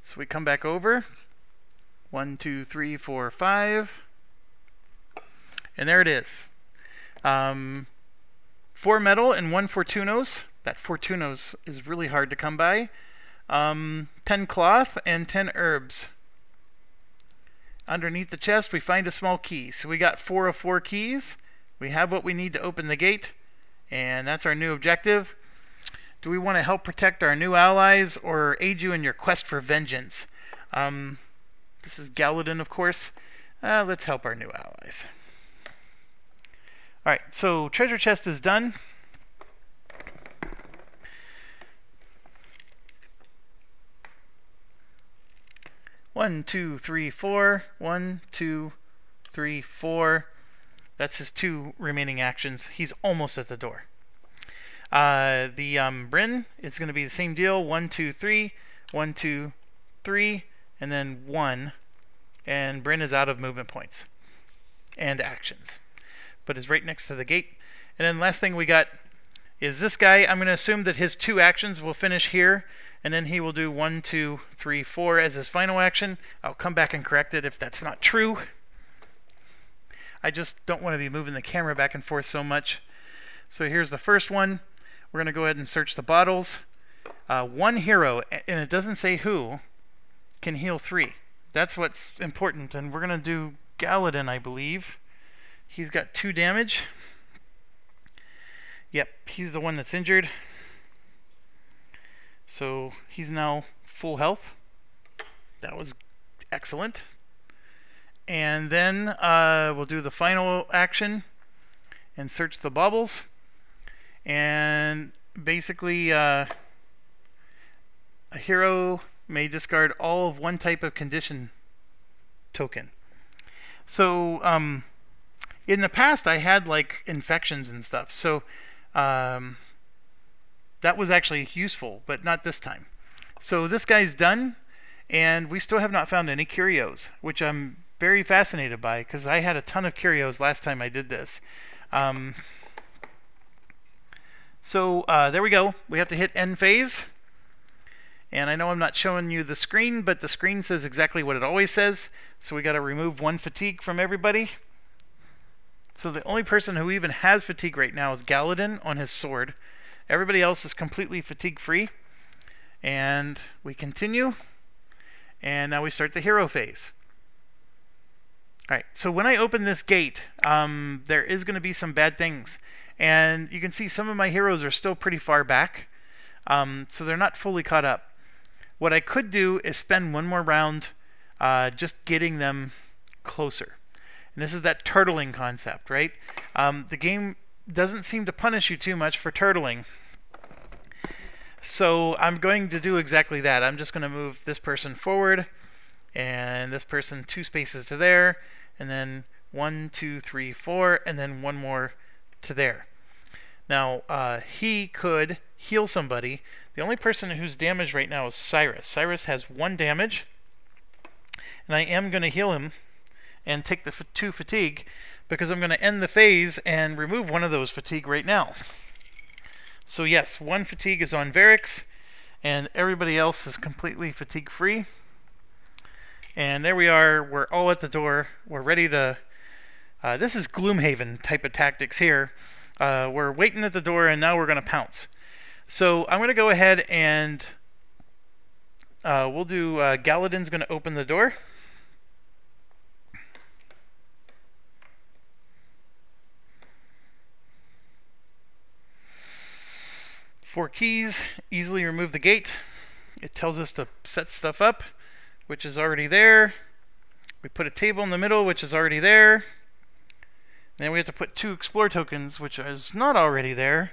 So we come back over. 1, 2, 3, 4, 5. And there it is. 4 metal and 1 Fortunos. That Fortunos is really hard to come by. 10 cloth and 10 herbs. Underneath the chest, we find a small key. So we got 4 of 4 keys. We have what we need to open the gate, and that's our new objective. Do we want to help protect our new allies or aid you in your quest for vengeance? This is Galadin, of course. Let's help our new allies. Alright, so treasure chest is done. One, two, three, 4. 1, 2, 3, 4. That's his 2 remaining actions. He's almost at the door. Bryn is going to be the same deal. 1, 2, 3. 1, 2, 3. And then 1. And Bryn is out of movement points and actions, but is right next to the gate. And then last thing we got is this guy. I'm going to assume that his 2 actions will finish here, and then he will do 1, 2, 3, 4 as his final action. I'll come back and correct it if that's not true. I just don't want to be moving the camera back and forth so much. So here's the first one. We're going to go ahead and search the bottles. 1 hero, and it doesn't say who, can heal 3. That's what's important, and we're going to do Galadin, I believe. He's got 2 damage. Yep, he's the one that's injured. So he's now full health. That was excellent. And then we'll do the final action and search the baubles. And basically a hero may discard all of 1 type of condition token. So in the past I had like infections and stuff. So that was actually useful, but not this time. So this guy's done, and we still have not found any curios, which I'm very fascinated by, because I had a ton of curios last time I did this. So there we go. We have to hit end phase. And I know I'm not showing you the screen, but the screen says exactly what it always says. So we got to remove 1 fatigue from everybody. So the only person who even has fatigue right now is Galadin on his sword. Everybody else is completely fatigue free. And we continue. And now we start the hero phase. Alright, so when I open this gate, there is going to be some bad things. And you can see some of my heroes are still pretty far back. so they're not fully caught up. What I could do is spend one more round just getting them closer. And this is that turtling concept, right? The game doesn't seem to punish you too much for turtling. So I'm going to do exactly that. I'm just going to move this person forward and this person 2 spaces to there, and then 1, 2, 3, 4, and then one more to there. Now, he could heal somebody. The only person who's damaged right now is Cyrus. Cyrus has 1 damage, and I am going to heal him and take the 2 fatigue, because I'm going to end the phase and remove one of those fatigue right now. So yes, 1 fatigue is on Varix, and everybody else is completely fatigue free. And there we are. We're all at the door. We're ready to... this is Gloomhaven type of tactics here. We're waiting at the door, and now we're going to pounce. So I'm going to go ahead and we'll do... Galadin's going to open the door. Four keys, easily remove the gate. It tells us to set stuff up, which is already there. We put a table in the middle, which is already there. Then we have to put 2 explore tokens, which is not already there.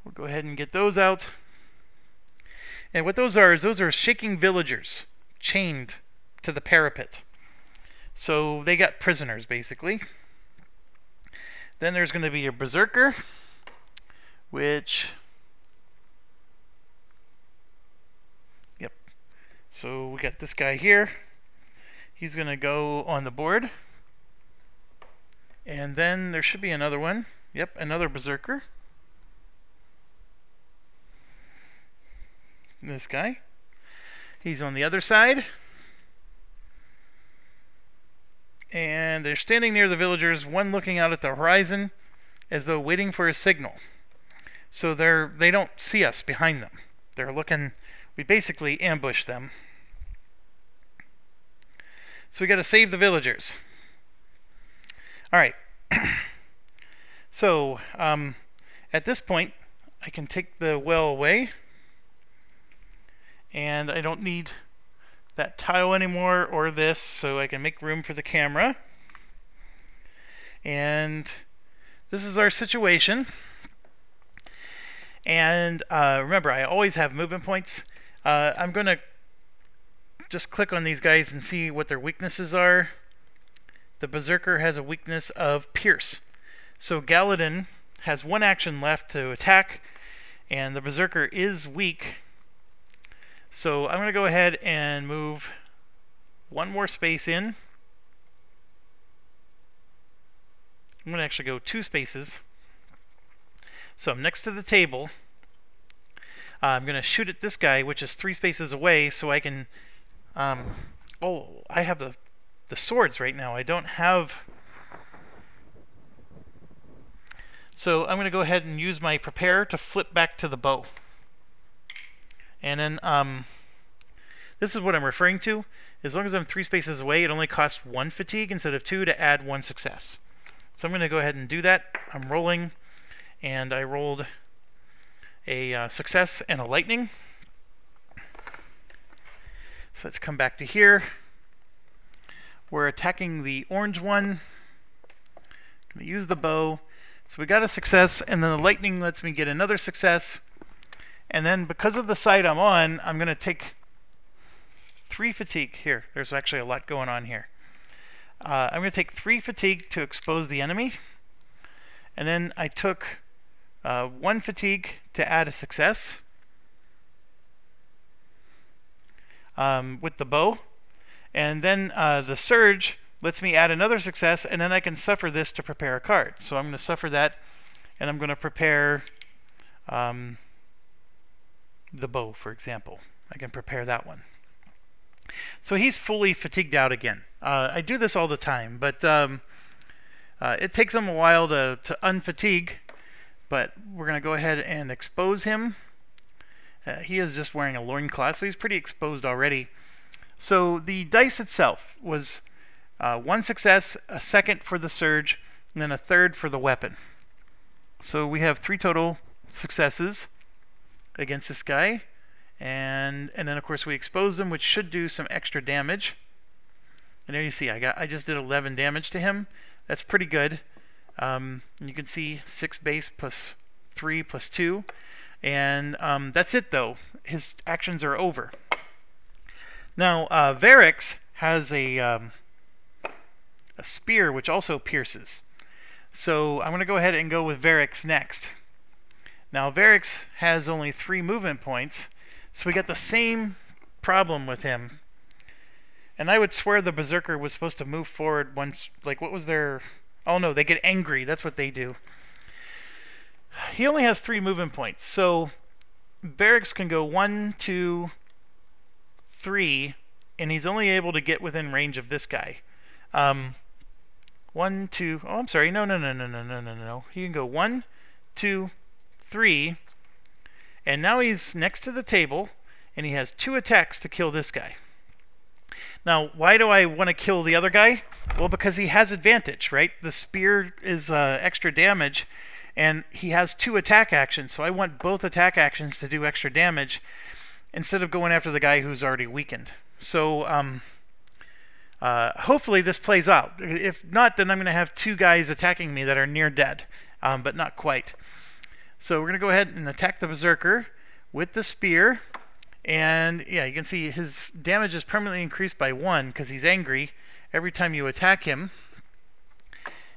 We'll go ahead and get those out. And what those are is those are shaking villagers chained to the parapet. So they got prisoners, basically. Then there's going to be a berserker, which... Yep. So we got this guy here. He's going to go on the board. And then there should be another one. Yep, another berserker. This guy. He's on the other side. And they're standing near the villagers, one looking out at the horizon as though waiting for a signal. So they don't see us behind them. They're looking, we basically ambush them. So we got to save the villagers. All right. So at this point, I can take the well away. And I don't need that tile anymore or this, so I can make room for the camera. And this is our situation. And remember, I always have movement points. I'm going to just click on these guys and see what their weaknesses are. The Berserker has a weakness of Pierce. So Galadin has 1 action left to attack, and the Berserker is weak. So I'm going to go ahead and move 1 more space in. I'm going to actually go 2 spaces. So I'm next to the table. I'm going to shoot at this guy, which is 3 spaces away, so I can... oh, I have the swords right now. I don't have... So I'm going to go ahead and use my prepare to flip back to the bow. And then this is what I'm referring to. As long as I'm 3 spaces away, it only costs 1 fatigue instead of 2 to add 1 success. So I'm going to go ahead and do that. I'm rolling, and I rolled a success and a lightning. So let's come back to here. We're attacking the orange one. I'm going to use the bow. So we got a success, and then the lightning lets me get another success. And then because of the side I'm on, I'm going to take 3 fatigue here. There's actually a lot going on here. I'm going to take 3 fatigue to expose the enemy. And then I took 1 fatigue to add a success with the bow. And then the surge lets me add another success, and then I can suffer this to prepare a card. So I'm going to suffer that, and I'm going to prepare the bow, for example. I can prepare that one. So he's fully fatigued out again. I do this all the time, but it takes him a while to unfatigue, but we're going to go ahead and expose him. He is just wearing a loincloth, so he's pretty exposed already. So the dice itself was 1 success, a 2nd for the surge, and then a 3rd for the weapon. So we have 3 total successes. against this guy. And then of course we expose him, which should do some extra damage. And there you see I just did 11 damage to him. That's pretty good. You can see 6 base plus 3 plus 2. And that's it though. His actions are over. Now Varix has a spear which also pierces. So I'm going to go ahead and go with Varix next. Now Varix has only 3 movement points, so we got the same problem with him. And I would swear the Berserker was supposed to move forward once, like what was their... Oh no, they get angry, that's what they do. He only has 3 movement points, so Varix can go 1, 2, 3, and he's only able to get within range of this guy. 1, 2, oh I'm sorry, no. He can go 1, 2, 3, and now he's next to the table, and he has 2 attacks to kill this guy. Now, why do I want to kill the other guy? Well, because he has advantage, right? The spear is extra damage, and he has 2 attack actions, so I want both attack actions to do extra damage instead of going after the guy who's already weakened. So, hopefully this plays out. If not, then I'm going to have 2 guys attacking me that are near dead, but not quite. So we're going to go ahead and attack the Berserker with the spear. And yeah, you can see his damage is permanently increased by 1 because he's angry every time you attack him.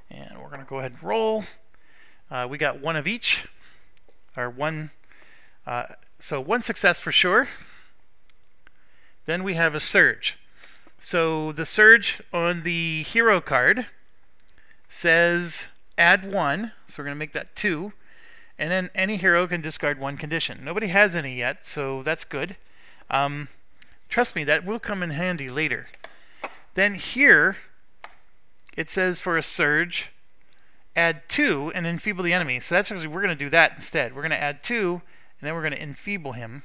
And we're going to go ahead and roll. We got 1 of each, or 1. So 1 success for sure. Then we have a surge. So the surge on the hero card says add 1, so we're going to make that 2. And then any hero can discard 1 condition. Nobody has any yet, so that's good. Trust me, that will come in handy later. Then here, it says for a surge, add 2 and enfeeble the enemy. So that's actually, we're going to do that instead. We're going to add 2, and then we're going to enfeeble him.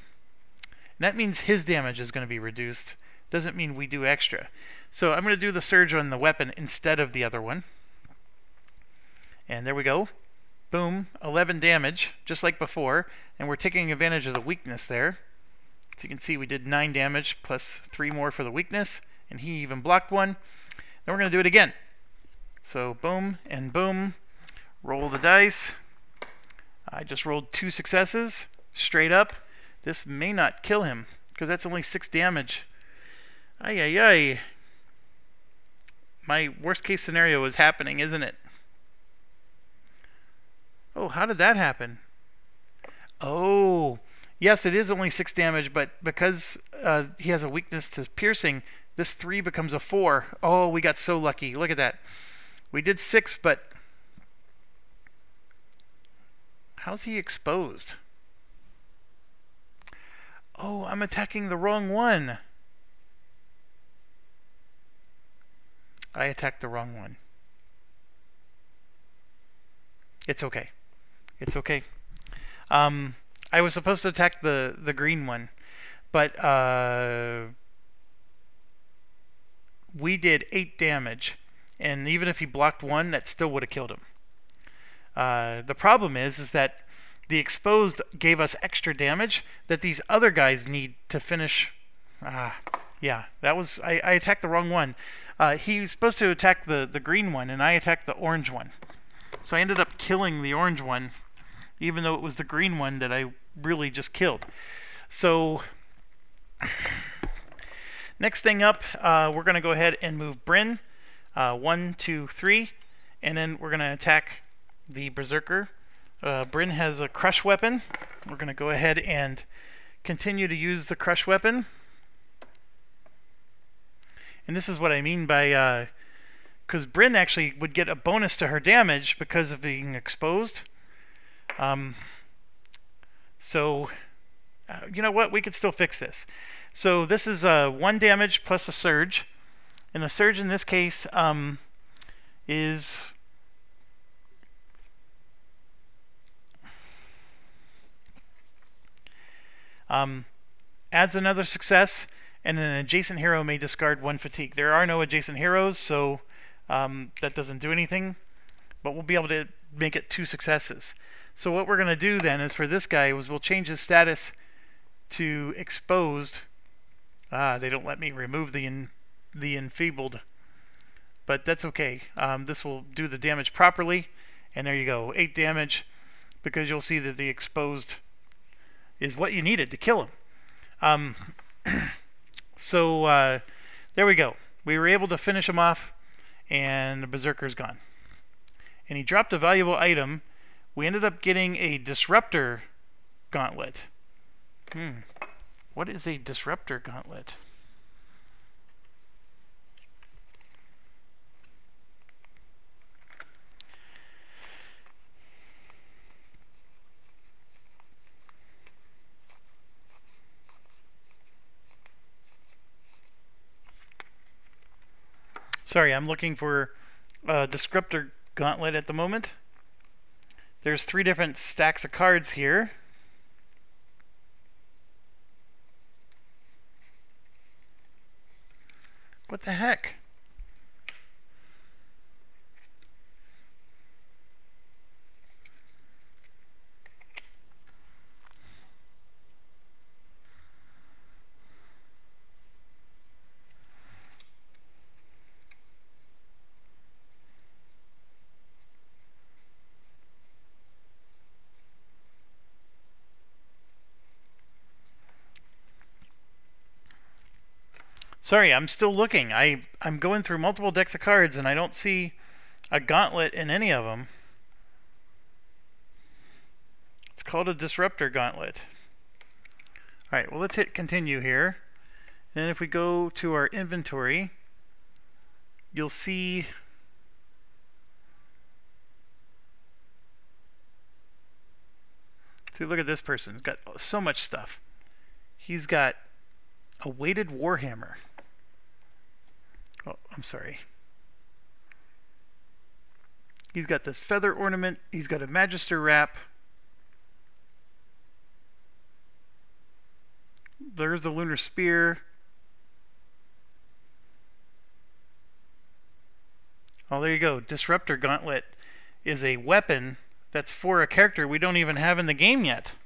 And that means his damage is going to be reduced. Doesn't mean we do extra. So I'm going to do the surge on the weapon instead of the other one. And there we go. Boom, 11 damage, just like before, and we're taking advantage of the weakness there. So you can see we did 9 damage plus 3 more for the weakness, and he even blocked 1. Then we're going to do it again. So boom and boom, roll the dice. I just rolled 2 successes, straight up. This may not kill him, because that's only 6 damage. Ay, ay, ay. My worst case scenario is happening, isn't it? Oh, how did that happen? Oh, yes, it is only 6 damage, but because he has a weakness to piercing, this 3 becomes a 4. Oh, we got so lucky. Look at that. We did 6, but how's he exposed? Oh, I'm attacking the wrong one. I attacked the wrong one. It's okay. It's okay. I was supposed to attack the green one, but we did 8 damage, and even if he blocked 1, that still would have killed him. The problem is that the exposed gave us extra damage that these other guys need to finish. Yeah, that was I attacked the wrong one. He was supposed to attack the green one, and I attacked the orange one. So I ended up killing the orange one, even though it was the green one that I really just killed. So next thing up, we're going to go ahead and move Bryn. 1, 2, 3, and then we're going to attack the Berserker. Bryn has a crush weapon. We're going to go ahead and continue to use the crush weapon. And this is what I mean by because Bryn actually would get a bonus to her damage because of being exposed. So, you know what? We could still fix this. So this is 1 damage plus a surge. And the surge in this case is... adds another success, and an adjacent hero may discard 1 fatigue. There are no adjacent heroes, so that doesn't do anything, but we'll be able to make it 2 successes. So what we're going to do then is for this guy is we'll change his status to exposed. They don't let me remove the enfeebled, but that's okay. This will do the damage properly, and there you go, 8 damage, because you'll see that the exposed is what you needed to kill him. So there we go. We were able to finish him off, and the Berserker's gone. And he dropped a valuable item. We ended up getting a Disruptor Gauntlet. What is a Disruptor Gauntlet? Sorry, I'm looking for a Disruptor Gauntlet at the moment. There's 3 different stacks of cards here. What the heck? Sorry, I'm still looking. I'm going through multiple decks of cards and I don't see a gauntlet in any of them. It's called a Disruptor Gauntlet. Alright, well, let's hit continue here. And if we go to our inventory, you'll see look at this person. He's got so much stuff. He's got a weighted warhammer. Oh, I'm sorry. He's got this feather ornament. He's got a Magister wrap. There's the lunar spear. Oh, there you go. Disruptor Gauntlet is a weapon that's for a character we don't even have in the game yet.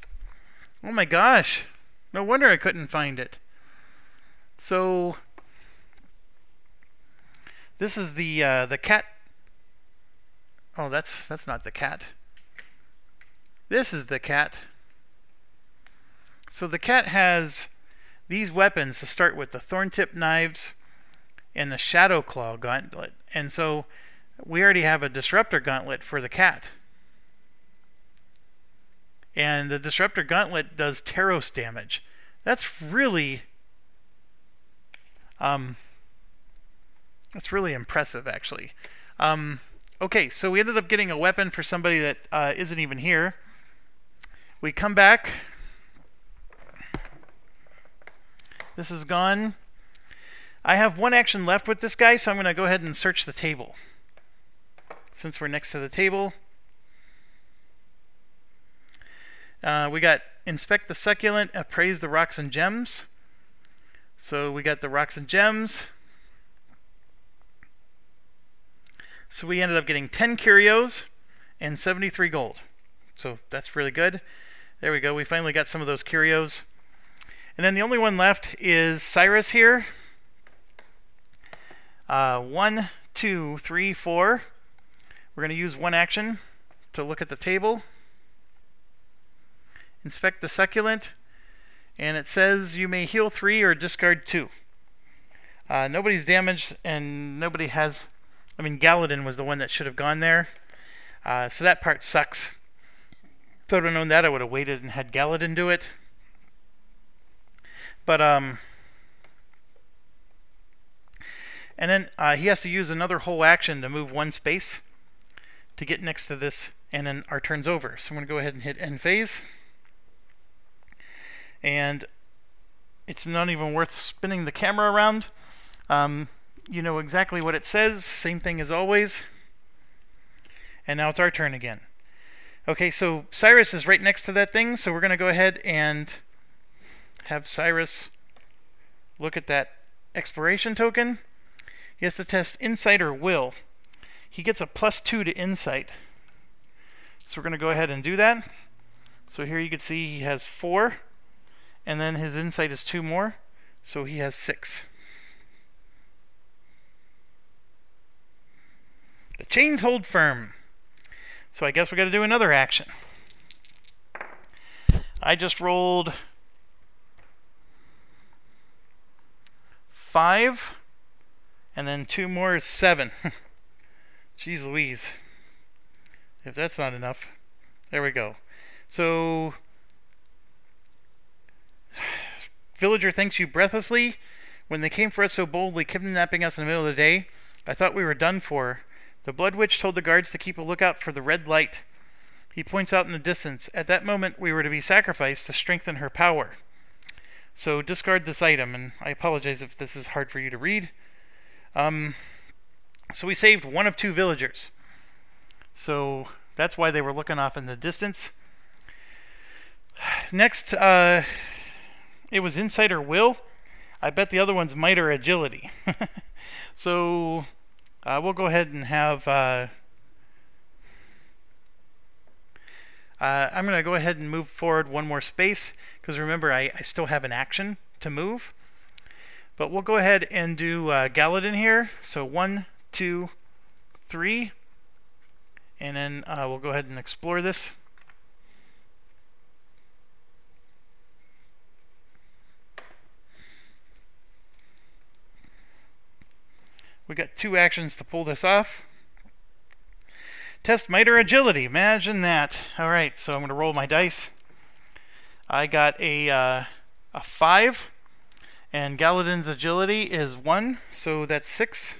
Oh my gosh. No wonder I couldn't find it. So this is the cat. Oh, that's not the cat. This is the cat. So the cat has these weapons to start with: the thorn-tip knives and the shadow claw gauntlet. And so we already have a Disruptor Gauntlet for the cat. And the Disruptor Gauntlet does Teros damage. That's really impressive, actually. Okay, so we ended up getting a weapon for somebody that isn't even here. We come back. This is gone. I have 1 action left with this guy, so I'm going to go ahead and search the table. Since we're next to the table. We got Inspect the Succulent, Appraise the Rocks and Gems. So we got the rocks and gems. So we ended up getting 10 curios and 73 gold. So that's really good. There we go. We finally got some of those curios. And then the only one left is Cyrus here. 1, 2, 3, 4. We're going to use 1 action to look at the table. Inspect the Succulent. And it says you may heal 3 or discard 2. Nobody's damaged and nobody has... I mean, Galadin was the one that should have gone there. So that part sucks. If I would have known that, I would have waited and had Galadin do it. But, and then he has to use another whole action to move 1 space to get next to this, and then our turn's over. So I'm going to go ahead and hit end phase. And it's not even worth spinning the camera around. You know exactly what it says. Same thing as always. And now it's our turn again. Okay, so Cyrus is right next to that thing, so we're going to go ahead and have Cyrus look at that exploration token. He has to test Insight or Will. He gets a +2 to Insight. So we're going to go ahead and do that. So here you can see he has 4, and then his insight is 2 more, so he has 6. The chains hold firm. So I guess we got to do another action. I just rolled 5, and then 2 more is 7. Jeez Louise. If that's not enough. There we go. So, villager thanks you breathlessly. When they came for us so boldly, kidnapping us in the middle of the day, I thought we were done for. The Blood Witch told the guards to keep a lookout for the red light. He points out in the distance. At that moment, we were to be sacrificed to strengthen her power. So discard this item, and I apologize if this is hard for you to read. So we saved 1 of 2 villagers. So that's why they were looking off in the distance. Next, it was insight or will. I bet the other one's might or agility. So we'll go ahead and have... I'm going to go ahead and move forward 1 more space, because remember, I still have an action to move. But we'll go ahead and do Galadin here. So 1, 2, 3. And then we'll go ahead and explore this. We got 2 actions to pull this off. Test might or agility. Imagine that. All right, so I'm going to roll my dice. I got a 5, and Galadin's agility is 1, so that's 6.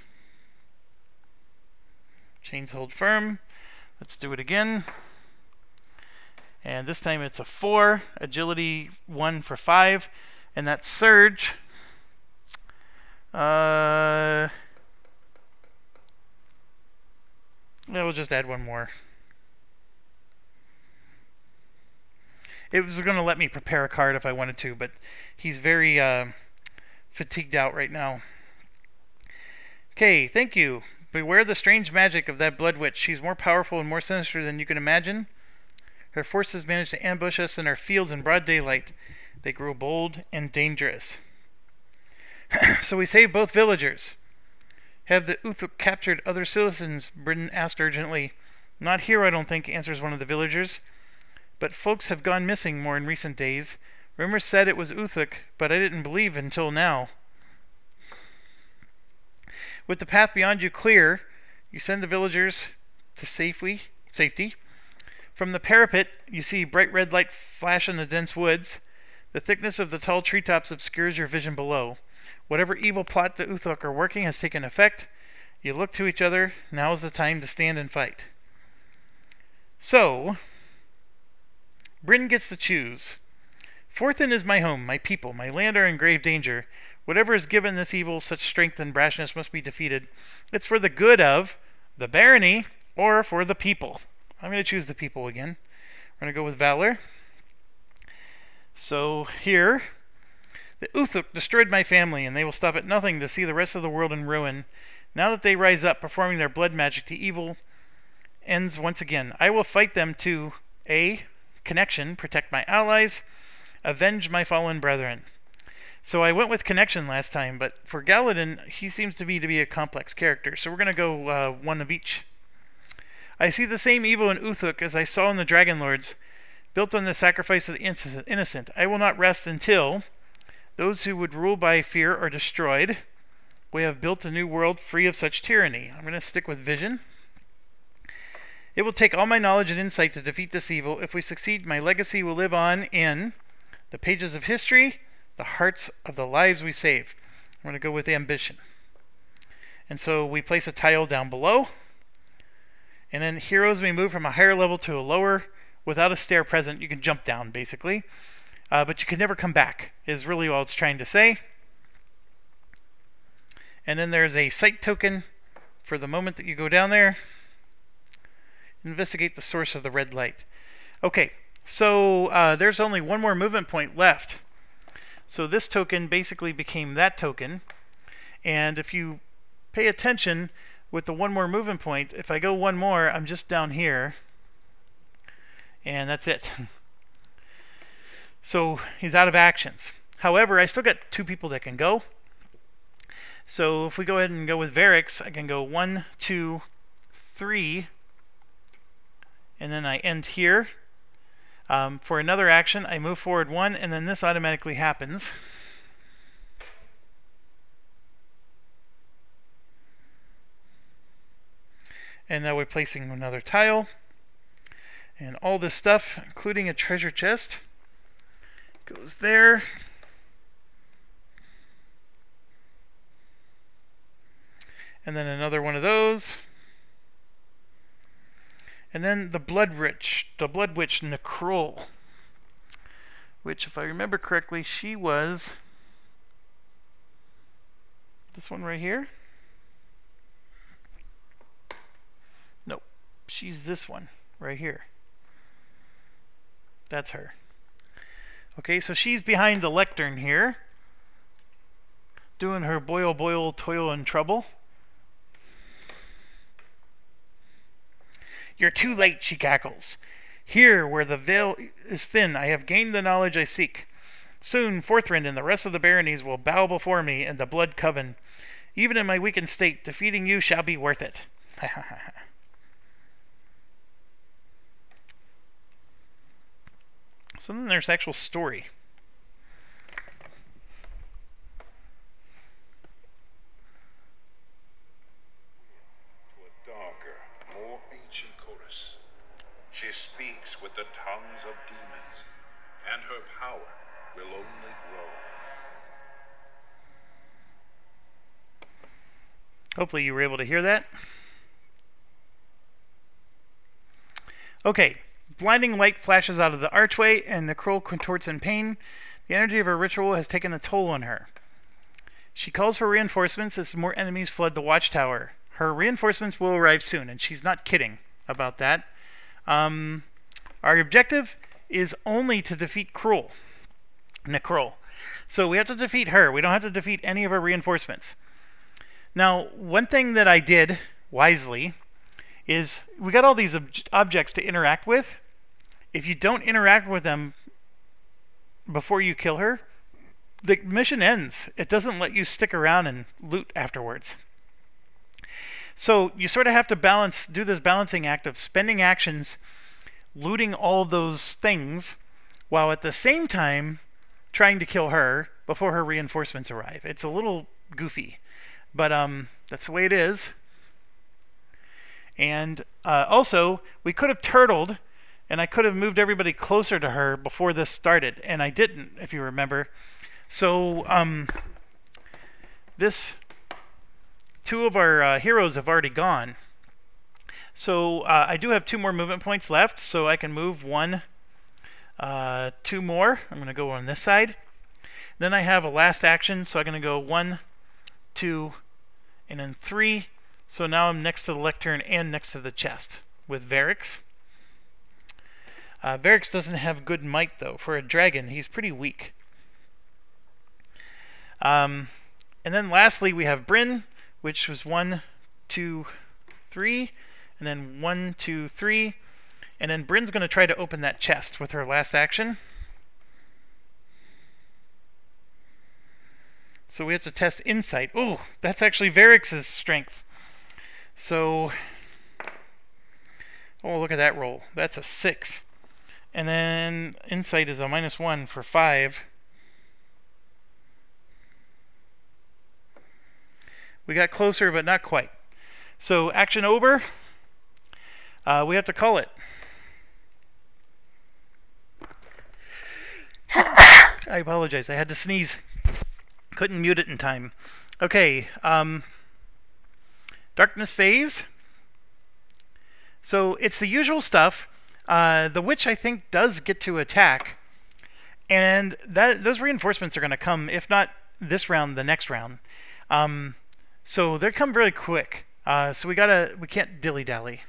Chains hold firm. Let's do it again. And this time it's a 4, agility 1 for 5, and that's surge. We'll just add 1 more. It was going to let me prepare a card if I wanted to, but he's very fatigued out right now. Okay, thank you. Beware the strange magic of that Blood Witch. She's more powerful and more sinister than you can imagine. Her forces manage to ambush us in our fields in broad daylight. They grow bold and dangerous. So we saved both villagers. Have the Uthuk captured other citizens? Britain asked urgently. Not here, I don't think, answers one of the villagers. But folks have gone missing more in recent days. Rumors said it was Uthuk, but I didn't believe until now. With the path beyond you clear, you send the villagers to safety. From the parapet, you see bright red light flash in the dense woods. The thickness of the tall treetops obscures your vision below. Whatever evil plot the Uthuk are working has taken effect. You look to each other. Now is the time to stand and fight. So, Bryn gets to choose. Forthin is my home, my people, my land are in grave danger. Whatever has given this evil such strength and brashness must be defeated. It's for the good of the barony or for the people. I'm going to choose the people again. We're going to go with valor. So here... The Uthuk destroyed my family, and they will stop at nothing to see the rest of the world in ruin. Now that they rise up, performing their blood magic, the evil ends once again. I will fight them to A. Connection, protect my allies, avenge my fallen brethren. So I went with connection last time, but for Galadin, he seems to me to be a complex character, so we're going to go 1 of each. I see the same evil in Uthuk as I saw in the Dragon Lords, built on the sacrifice of the innocent. I will not rest until... Those who would rule by fear are destroyed. We have built a new world free of such tyranny. I'm going to stick with vision. It will take all my knowledge and insight to defeat this evil. If we succeed, my legacy will live on in the pages of history, the hearts of the lives we save. I'm going to go with ambition. And so we place a tile down below. And then heroes may move from a higher level to a lower. Without a stair present, you can jump down, basically. But you can never come back, is really all it's trying to say. And then there's a sight token for the moment that you go down there. Investigate the source of the red light. Okay, so there's only 1 more movement point left. So this token basically became that token. And if you pay attention with the 1 more movement point, if I go 1 more, I'm just down here. And that's it. So he's out of actions. However, I still got 2 people that can go. So if we go ahead and go with Varix, I can go 1, 2, 3, and then I end here. For another action, I move forward 1, and then this automatically happens. And now we're placing another tile. And all this stuff, including a treasure chest, goes there. And then another one of those. And then the Blood Witch Necrol, which, if I remember correctly, she was this one right here. Nope, she's this one right here. That's her. Okay, so she's behind the lectern here, doing her boil, boil, toil, and trouble. "You're too late," she cackles. "Here, where the veil is thin, I have gained the knowledge I seek. Soon, Forthrend and the rest of the baronies will bow before me and the blood coven. Even in my weakened state, defeating you shall be worth it." So then there's actual story. She speaks with the tongues of demons, and her power will only grow. Hopefully you were able to hear that. Okay, blinding light flashes out of the archway, and Necrol contorts in pain. The energy of her ritual has taken a toll on her. She calls for reinforcements as more enemies flood the Watchtower. Her reinforcements will arrive soon, and she's not kidding about that. Our objective is only to defeat Necrol. So we have to defeat her. We don't have to defeat any of her reinforcements. Now, one thing that I did wisely is we got all these objects to interact with. If you don't interact with them before you kill her, the mission ends. It doesn't let you stick around and loot afterwards. So you sort of have to do this balancing act of spending actions, looting all those things, while at the same time trying to kill her before her reinforcements arrive. It's a little goofy, but that's the way it is. And also, we could have turtled, and I could have moved everybody closer to her before this started, and I didn't, if you remember. So two of our heroes have already gone. So I do have 2 more movement points left, so I can move 1, 2 more. I'm going to go on this side. Then I have a last action, so I'm going to go 1, 2, and then 3. So now I'm next to the lectern and next to the chest with Varix. Varix doesn't have good might, though. For a dragon, he's pretty weak. And then lastly, we have Bryn, which was 1, 2, 3, and then 1, 2, 3, and then Bryn's going to try to open that chest with her last action. So we have to test insight. Oh, that's actually Varix's strength. So, oh, look at that roll. That's a 6. And then insight is a -1 for 5. We got closer, but not quite. So action over. We have to call it. I apologize. I had to sneeze. Couldn't mute it in time. Okay. Darkness phase. So it's the usual stuff. The witch, I think, does get to attack. And those reinforcements are going to come, if not this round, the next round. So they come very quick. So we can't dilly-dally.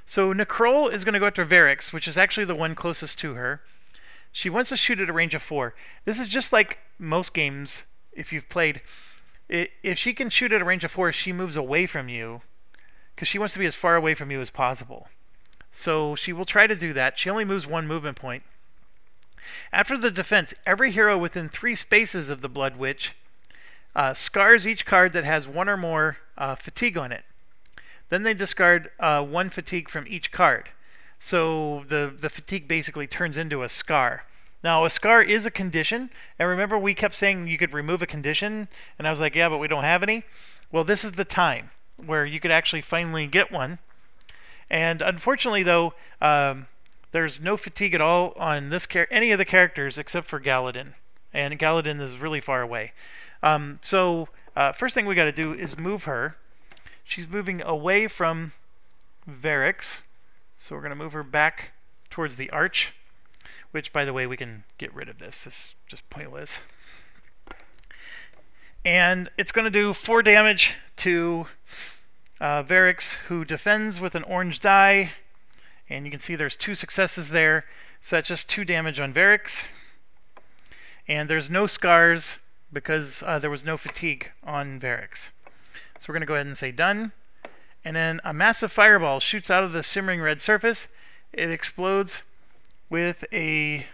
So Necrol is going to go after Varix, which is actually the one closest to her. She wants to shoot at a range of 4. This is just like most games, if you've played. If she can shoot at a range of 4, she moves away from you, because she wants to be as far away from you as possible. So she will try to do that. She only moves 1 movement point. After the defense, every hero within 3 spaces of the Blood Witch scars each card that has 1 or more fatigue on it. Then they discard 1 fatigue from each card. So the fatigue basically turns into a scar. Now, a scar is a condition, and remember we kept saying you could remove a condition, and I was like, yeah, but we don't have any. Well, this is the time where you could actually finally get one. And unfortunately, though, there's no fatigue at all on any of the characters except for Galadin, and Galadin is really far away. First thing we got to do is move her. She's moving away from Varix, so we're going to move her back towards the arch, which, by the way, we can get rid of this. This is just pointless. And it's going to do 4 damage to Varix, who defends with an orange die. And you can see there's 2 successes there. So that's just 2 damage on Varix. And there's no scars because there was no fatigue on Varix. So we're going to go ahead and say done. And then a massive fireball shoots out of the shimmering red surface. It explodes with a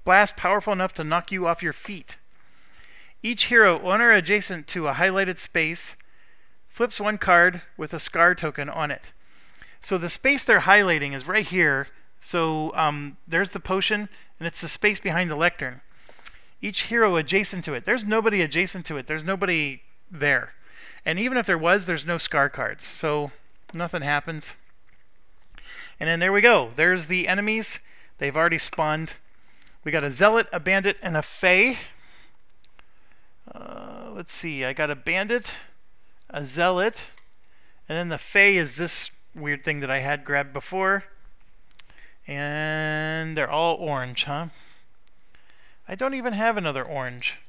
blast powerful enough to knock you off your feet. Each hero on or adjacent to a highlighted space flips 1 card with a scar token on it. So the space they're highlighting is right here. So there's the potion, and it's the space behind the lectern. Each hero adjacent to it. There's nobody adjacent to it. There's nobody there. And even if there was, there's no scar cards. So nothing happens. And then there we go. There's the enemies. They've already spawned. We got a Zealot, a Bandit, and a Fae. Let's see. I got a Bandit, a Zealot, and then the Fae is this weird thing that I had grabbed before. And they're all orange, huh? I don't even have another orange.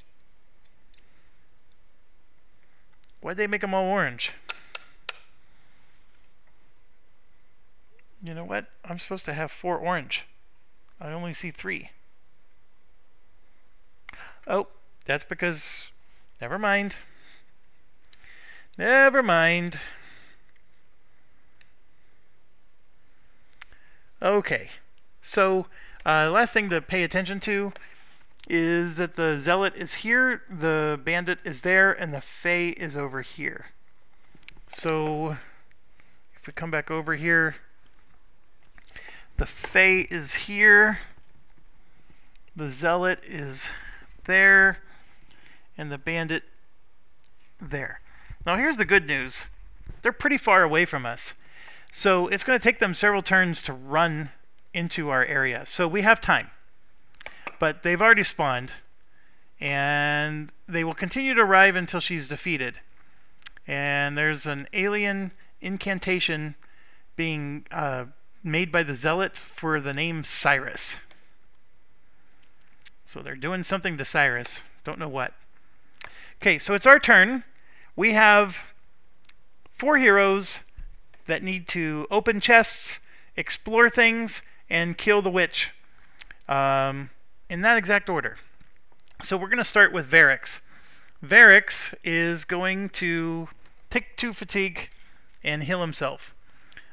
Why'd they make them all orange? You know what? I'm supposed to have 4 orange. I only see 3. Oh, that's because... Never mind. Never mind. Okay. So, last thing to pay attention to is that the Zealot is here, the Bandit is there, and the Fae is over here. So, if we come back over here, the Fae is here, the Zealot is there, and the Bandit there. Now here's the good news. They're pretty far away from us. So it's going to take them several turns to run into our area. So we have time. But they've already spawned. And they will continue to arrive until she's defeated. And there's an alien incantation being made by the Zealot for the name Cyrus. So they're doing something to Cyrus. Don't know what. Okay, so it's our turn. We have 4 heroes that need to open chests, explore things, and kill the witch. In that exact order. So we're going to start with Varix. Varix is going to take 2 fatigue and heal himself.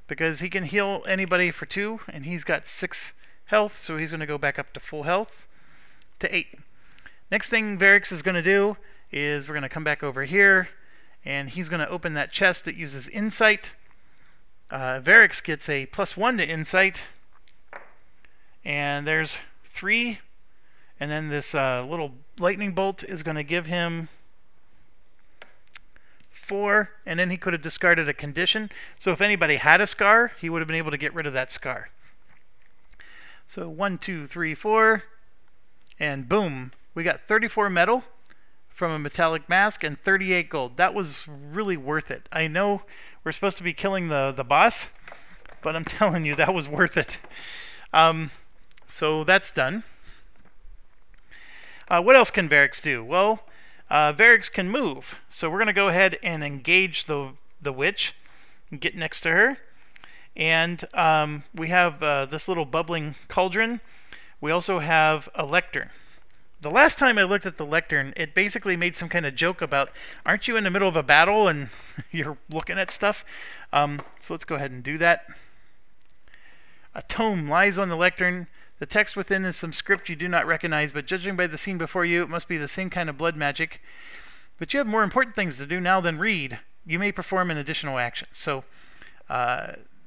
Because he can heal anybody for 2, and he's got 6 health, so he's going to go back up to full health to 8. Next thing Varix is going to do is we're going to come back over here, and he's going to open that chest that uses Insight. Varix gets a +1 to Insight, and there's 3, and then this little lightning bolt is going to give him 4, and then he could have discarded a condition. So if anybody had a scar, he would have been able to get rid of that scar. So 1, 2, 3, 4, and boom, we got 34 metal from a metallic mask and 38 gold. That was really worth it. I know we're supposed to be killing the boss, but I'm telling you, that was worth it. So that's done. What else can Varix do? Well, Varix can move. So we're going to go ahead and engage the witch and get next to her. And we have this little bubbling cauldron. We also have a lectern. the last time I looked at the lectern, it basically made some kind of joke about, aren't you in the middle of a battle and you're looking at stuff? So let's go ahead and do that. A tome lies on the lectern. The text within is some script you do not recognize, but judging by the scene before you, it must be the same kind of blood magic. But you have more important things to do now than read. You may perform an additional action. So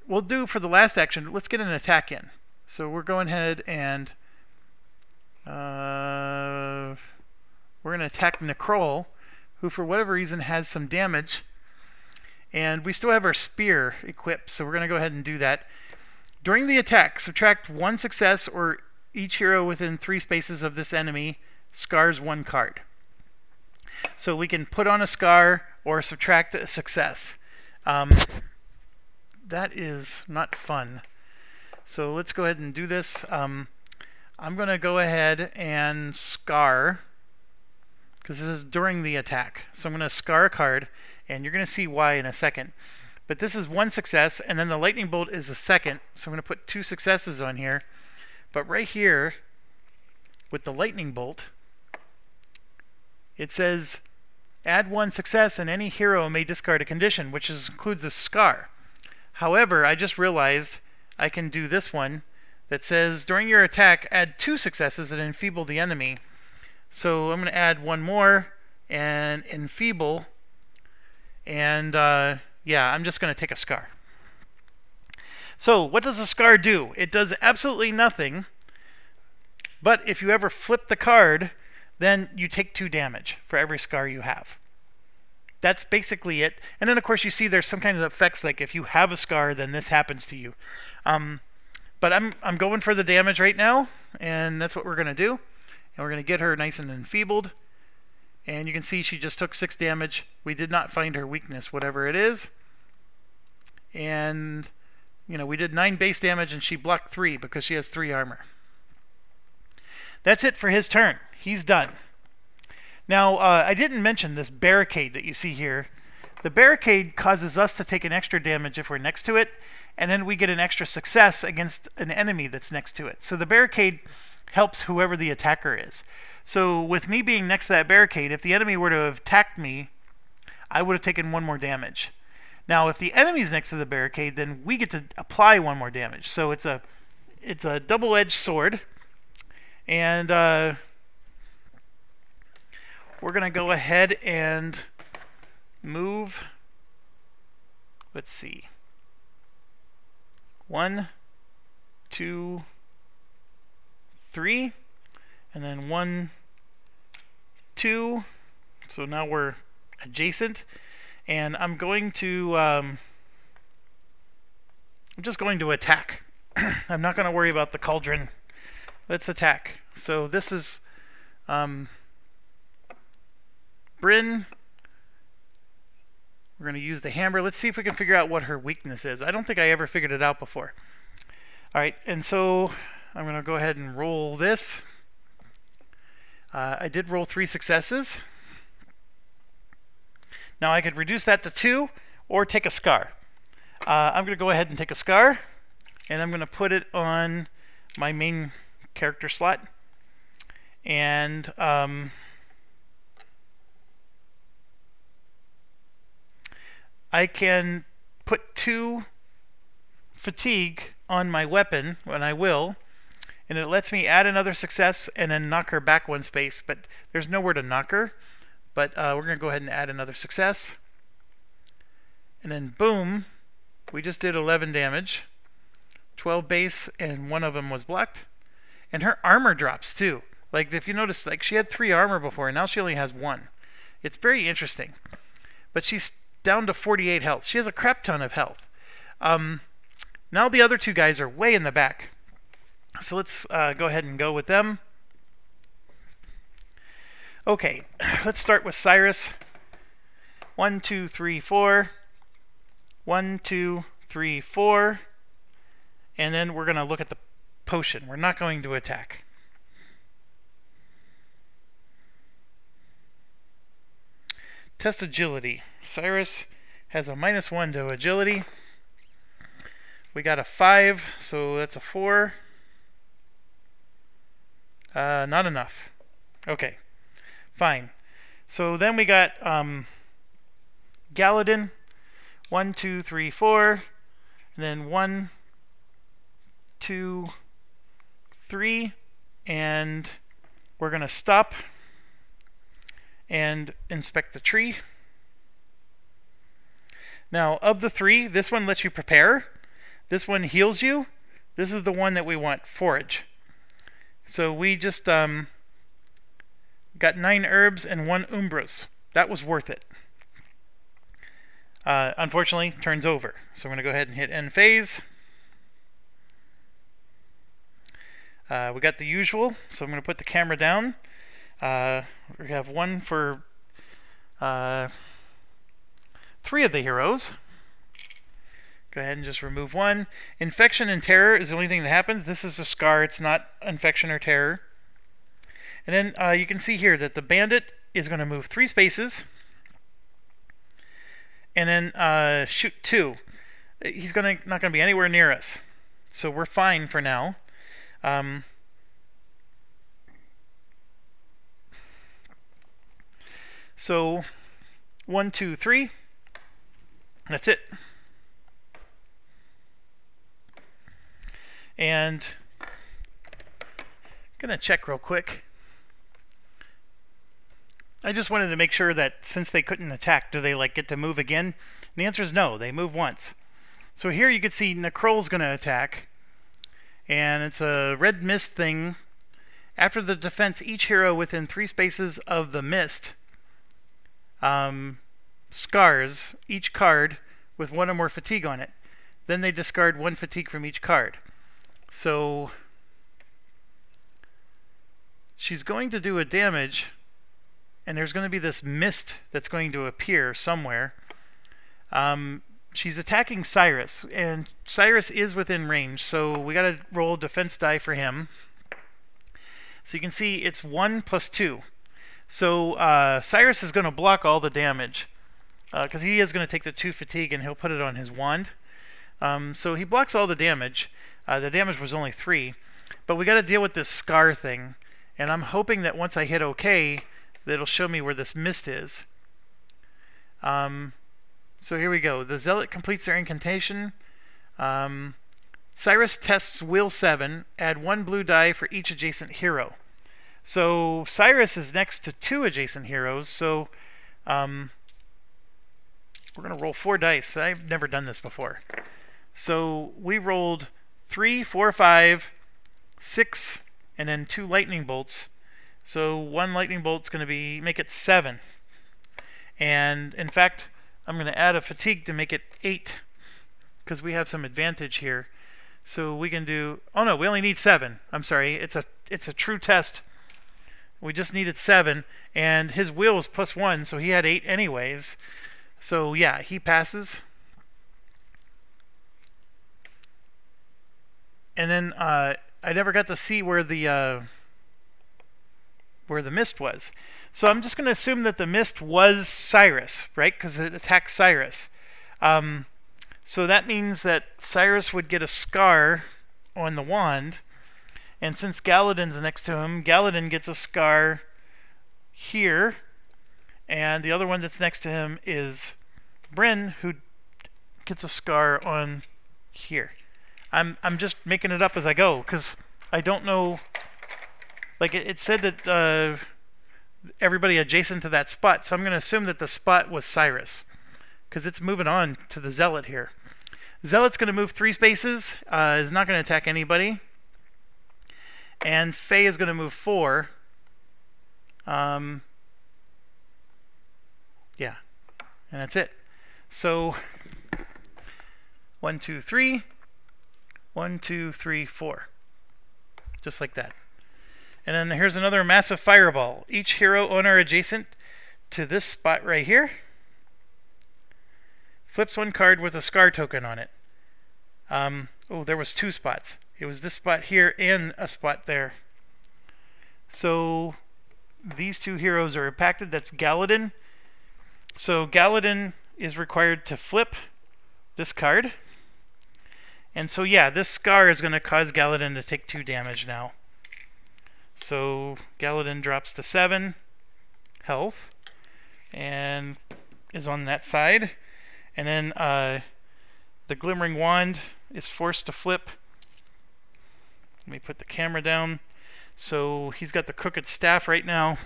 we'll do for the last action, let's get an attack in. So we're going ahead and we're going to attack Necrol, who for whatever reason has some damage. And we still have our spear equipped, so we're going to go ahead and do that. During the attack, subtract 1 success, or each hero within 3 spaces of this enemy scars 1 card. So we can put on a scar or subtract a success. That is not fun. So let's go ahead and do this. I'm going to go ahead and scar, because this is during the attack. So I'm going to scar a card, and you're going to see why in a second. But this is 1 success, and then the lightning bolt is a second. So I'm going to put 2 successes on here. But right here, with the lightning bolt, it says add 1 success and any hero may discard a condition, which includes a scar. However, I just realized I can do this one that says during your attack add 2 successes and enfeeble the enemy. So I'm going to add 1 more and enfeeble, and yeah, I'm just going to take a scar. So what does a scar do? It does absolutely nothing, but if you ever flip the card, then you take 2 damage for every scar you have. That's basically it. And then of course you see there's some kind of effects, like if you have a scar, then this happens to you. But I'm going for the damage right now, and that's what we're going to do. And we're going to get her nice and enfeebled. And you can see she just took 6 damage. We did not find her weakness, whatever it is. And, you know, we did 9 base damage, and she blocked 3 because she has 3 armor. That's it for his turn. He's done. Now, I didn't mention this barricade that you see here. The barricade causes us to take an extra damage if we're next to it, and then we get an extra success against an enemy that's next to it. So the barricade helps whoever the attacker is. So with me being next to that barricade, if the enemy were to have attacked me, I would have taken 1 more damage. Now, if the enemy's next to the barricade, then we get to apply 1 more damage. So it's a double-edged sword, and we're going to go ahead and move. Let's see. 1, 2, 3, and then 1, 2. So now we're adjacent, and I'm going to I'm just going to attack. I'm not going to worry about the cauldron. Let's attack. So this is Bryn. We're going to use the hammer. Let's see if we can figure out what her weakness is. I don't think I ever figured it out before. Alright, and so I'm going to go ahead and roll this. I did roll 3 successes. Now I could reduce that to 2 or take a scar. I'm going to go ahead and take a scar, and I'm going to put it on my main character slot. And I can put 2 fatigue on my weapon, and I will, and it lets me add another success and then knock her back 1 space, but there's nowhere to knock her. But we're going to go ahead and add another success, and then boom, we just did 11 damage, 12 base, and 1 of them was blocked. And her armor drops too. Like if you notice, like she had 3 armor before, and now she only has 1. It's very interesting. But she's down to 48 health. She has a crap ton of health. Now the other 2 guys are way in the back. So let's go ahead and go with them. Okay, let's start with Cyrus. 1, 2, 3, 4. 1, 2, 3, 4. And then we're going to look at the potion. We're not going to attack. Test agility. Cyrus has a -1 to agility. We got a 5, so that's a 4. Not enough. Okay, fine. So then we got Galadin, 1, 2, 3, 4, and then 1, 2, 3, and we're going to stop and inspect the tree. Now, of the 3, this one lets you prepare. This one heals you. This is the one that we want, forage. So we just got 9 herbs and 1 umbras. That was worth it. Unfortunately, turns over. So we're going to go ahead and hit end phase. We got the usual, so I'm going to put the camera down. We have 1 for 3 of the heroes. Go ahead and just remove 1. Infection and terror is the only thing that happens. This is a scar. It's not infection or terror. And then you can see here that the bandit is going to move 3 spaces. And then shoot 2. He's not going to be anywhere near us. So we're fine for now. So 1, 2, 3. That's it. And I'm gonna check real quick. I just wanted to make sure that since they couldn't attack, do they like get to move again? And the answer is no, they move once. So here you can see Necrol's gonna attack, and it's a red mist thing. After the defense, each hero within 3 spaces of the mist scars each card with 1 or more fatigue on it. Then they discard 1 fatigue from each card. So she's going to do a damage, and there's going to be this mist that's going to appear somewhere. She's attacking Cyrus, and Cyrus is within range, so we got to roll defense die for him. So you can see it's 1 plus 2. So Cyrus is going to block all the damage because he is going to take the 2 fatigue and he'll put it on his wand. So he blocks all the damage. The damage was only 3, but we got to deal with this scar thing, and I'm hoping that once I hit OK, that it'll show me where this mist is. So here we go. The Zealot completes their incantation. Cyrus tests Will 7. Add 1 blue die for each adjacent hero. So Cyrus is next to 2 adjacent heroes. So we're going to roll 4 dice. I've never done this before. So we rolled 3, 4, 5, 6, and then 2 lightning bolts. So 1 lightning bolt's going to make it 7. And in fact, I'm going to add a fatigue to make it 8 because we have some advantage here. So we can do, oh no, we only need 7. I'm sorry, it's a true test. We just needed 7, and his will was +1, so he had 8 anyways. So yeah, he passes. And then I never got to see where the mist was. So I'm just going to assume that the mist was Cyrus, right? Because it attacked Cyrus. So that means that Cyrus would get a scar on the wand. And since Galadin's next to him, Galadin gets a scar here. And the other one that's next to him is Bryn, who gets a scar on here. I'm just making it up as I go, because I don't know. Like it said that everybody adjacent to that spot, so I'm going to assume that the spot was Cyrus, because it's moving on to the Zealot here. Zealot's going to move 3 spaces, is not going to attack anybody. And Faye is going to move 4. Yeah, and that's it. So 1, 2, 3. 1, 2, 3, 4. Just like that. And then here's another massive fireball. Each hero owner adjacent to this spot right here flips 1 card with a scar token on it. Oh, there was 2 spots. It was this spot here and a spot there. So these 2 heroes are impacted. That's Galadin. So Galadin is required to flip this card. And so yeah, this scar is going to cause Galadin to take 2 damage now. So Galadin drops to 7 health and is on that side. And then the Glimmering Wand is forced to flip. Let me put the camera down. So he's got the Crooked Staff right now.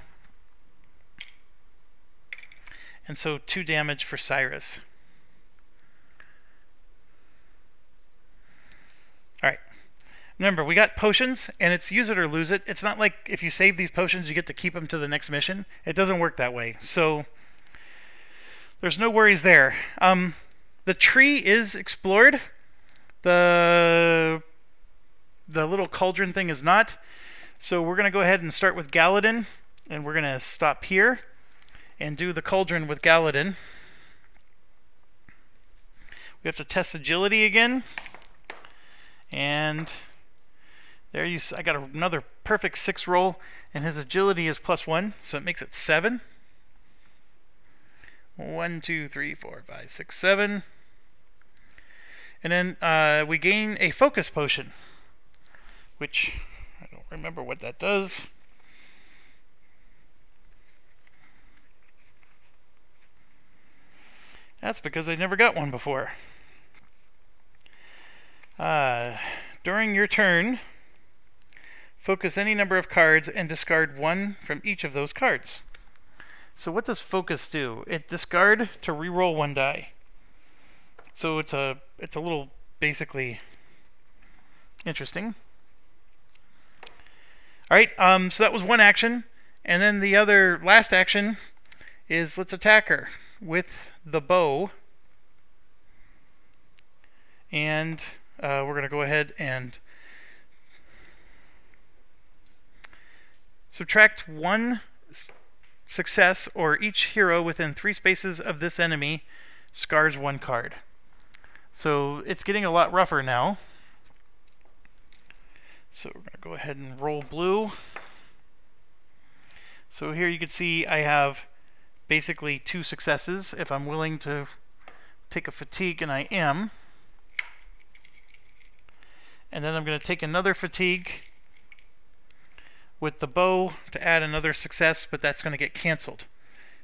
And so 2 damage for Cyrus. Alright. Remember, we got potions, and it's use it or lose it. It's not like if you save these potions, you get to keep them to the next mission. It doesn't work that way. So there's no worries there. The tree is explored. The little cauldron thing is not. So we're going to go ahead and start with Galadin, and we're going to stop here and do the cauldron with Galadin. We have to test agility again. And there I got another perfect 6 roll, and his agility is +1, so it makes it 7. 1, 2, 3, 4, 5, 6, 7. And then we gain a focus potion, which I don't remember what that does. That's because I never got one before. During your turn, focus any number of cards and discard 1 from each of those cards. So what does focus do? It discard to reroll 1 die. So it's a little basically interesting. Alright, so that was one action, and then the other last action is let's attack her with the bow. And we're going to go ahead and subtract 1 success, or each hero within 3 spaces of this enemy scars 1 card. So it's getting a lot rougher now. So we're going to go ahead and roll blue. So here you can see I have basically 2 successes if I'm willing to take a fatigue, and I am. And then I'm going to take another fatigue with the bow to add another success, but that's going to get canceled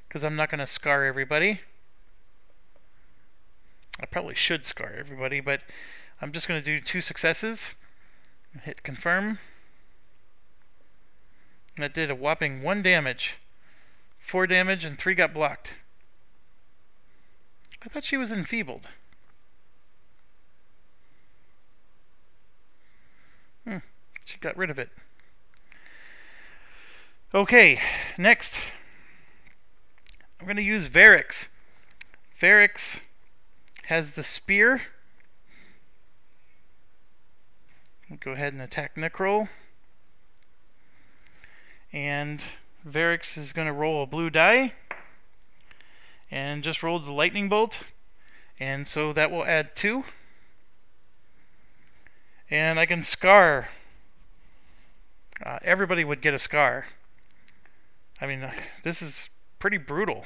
because I'm not going to scar everybody. I probably should scar everybody, but I'm just going to do 2 successes. Hit confirm. And that did a whopping 1 damage. 4 damage and 3 got blocked. I thought she was enfeebled. She got rid of it. Okay, next. I'm going to use Varix. Varix has the spear. We'll go ahead and attack Necrol. And Varix is going to roll a blue die. And just rolled the lightning bolt. And so that will add 2. And I can scar. Everybody would get a scar. I mean, this is pretty brutal.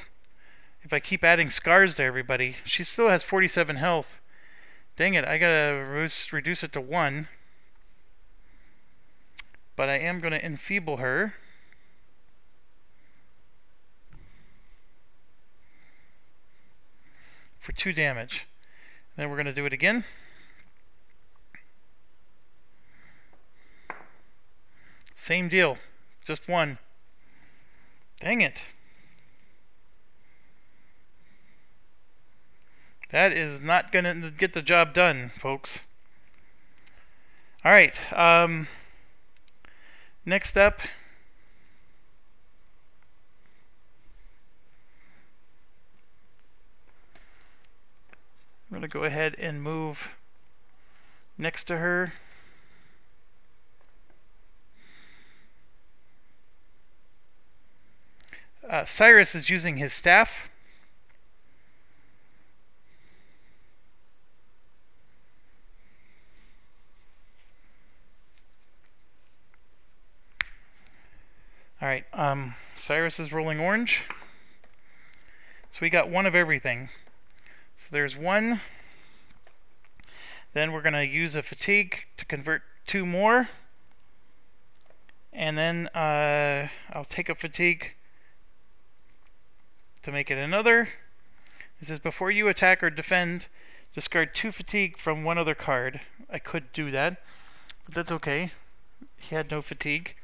If I keep adding scars to everybody, she still has 47 health. Dang it, I gotta reduce it to 1. But I am going to enfeeble her. For 2 damage. And then we're going to do it again. Same deal. Just 1. Dang it. That is not going to get the job done, folks. Alright. Next up. I'm going to go ahead and move next to her. Cyrus is using his staff. Alright, Cyrus is rolling orange. So we got 1 of everything. So there's 1. Then we're going to use a fatigue to convert 2 more. And then I'll take a fatigue to make it another. It says before you attack or defend, discard 2 fatigue from one other card. I could do that, but that's okay. He had no fatigue.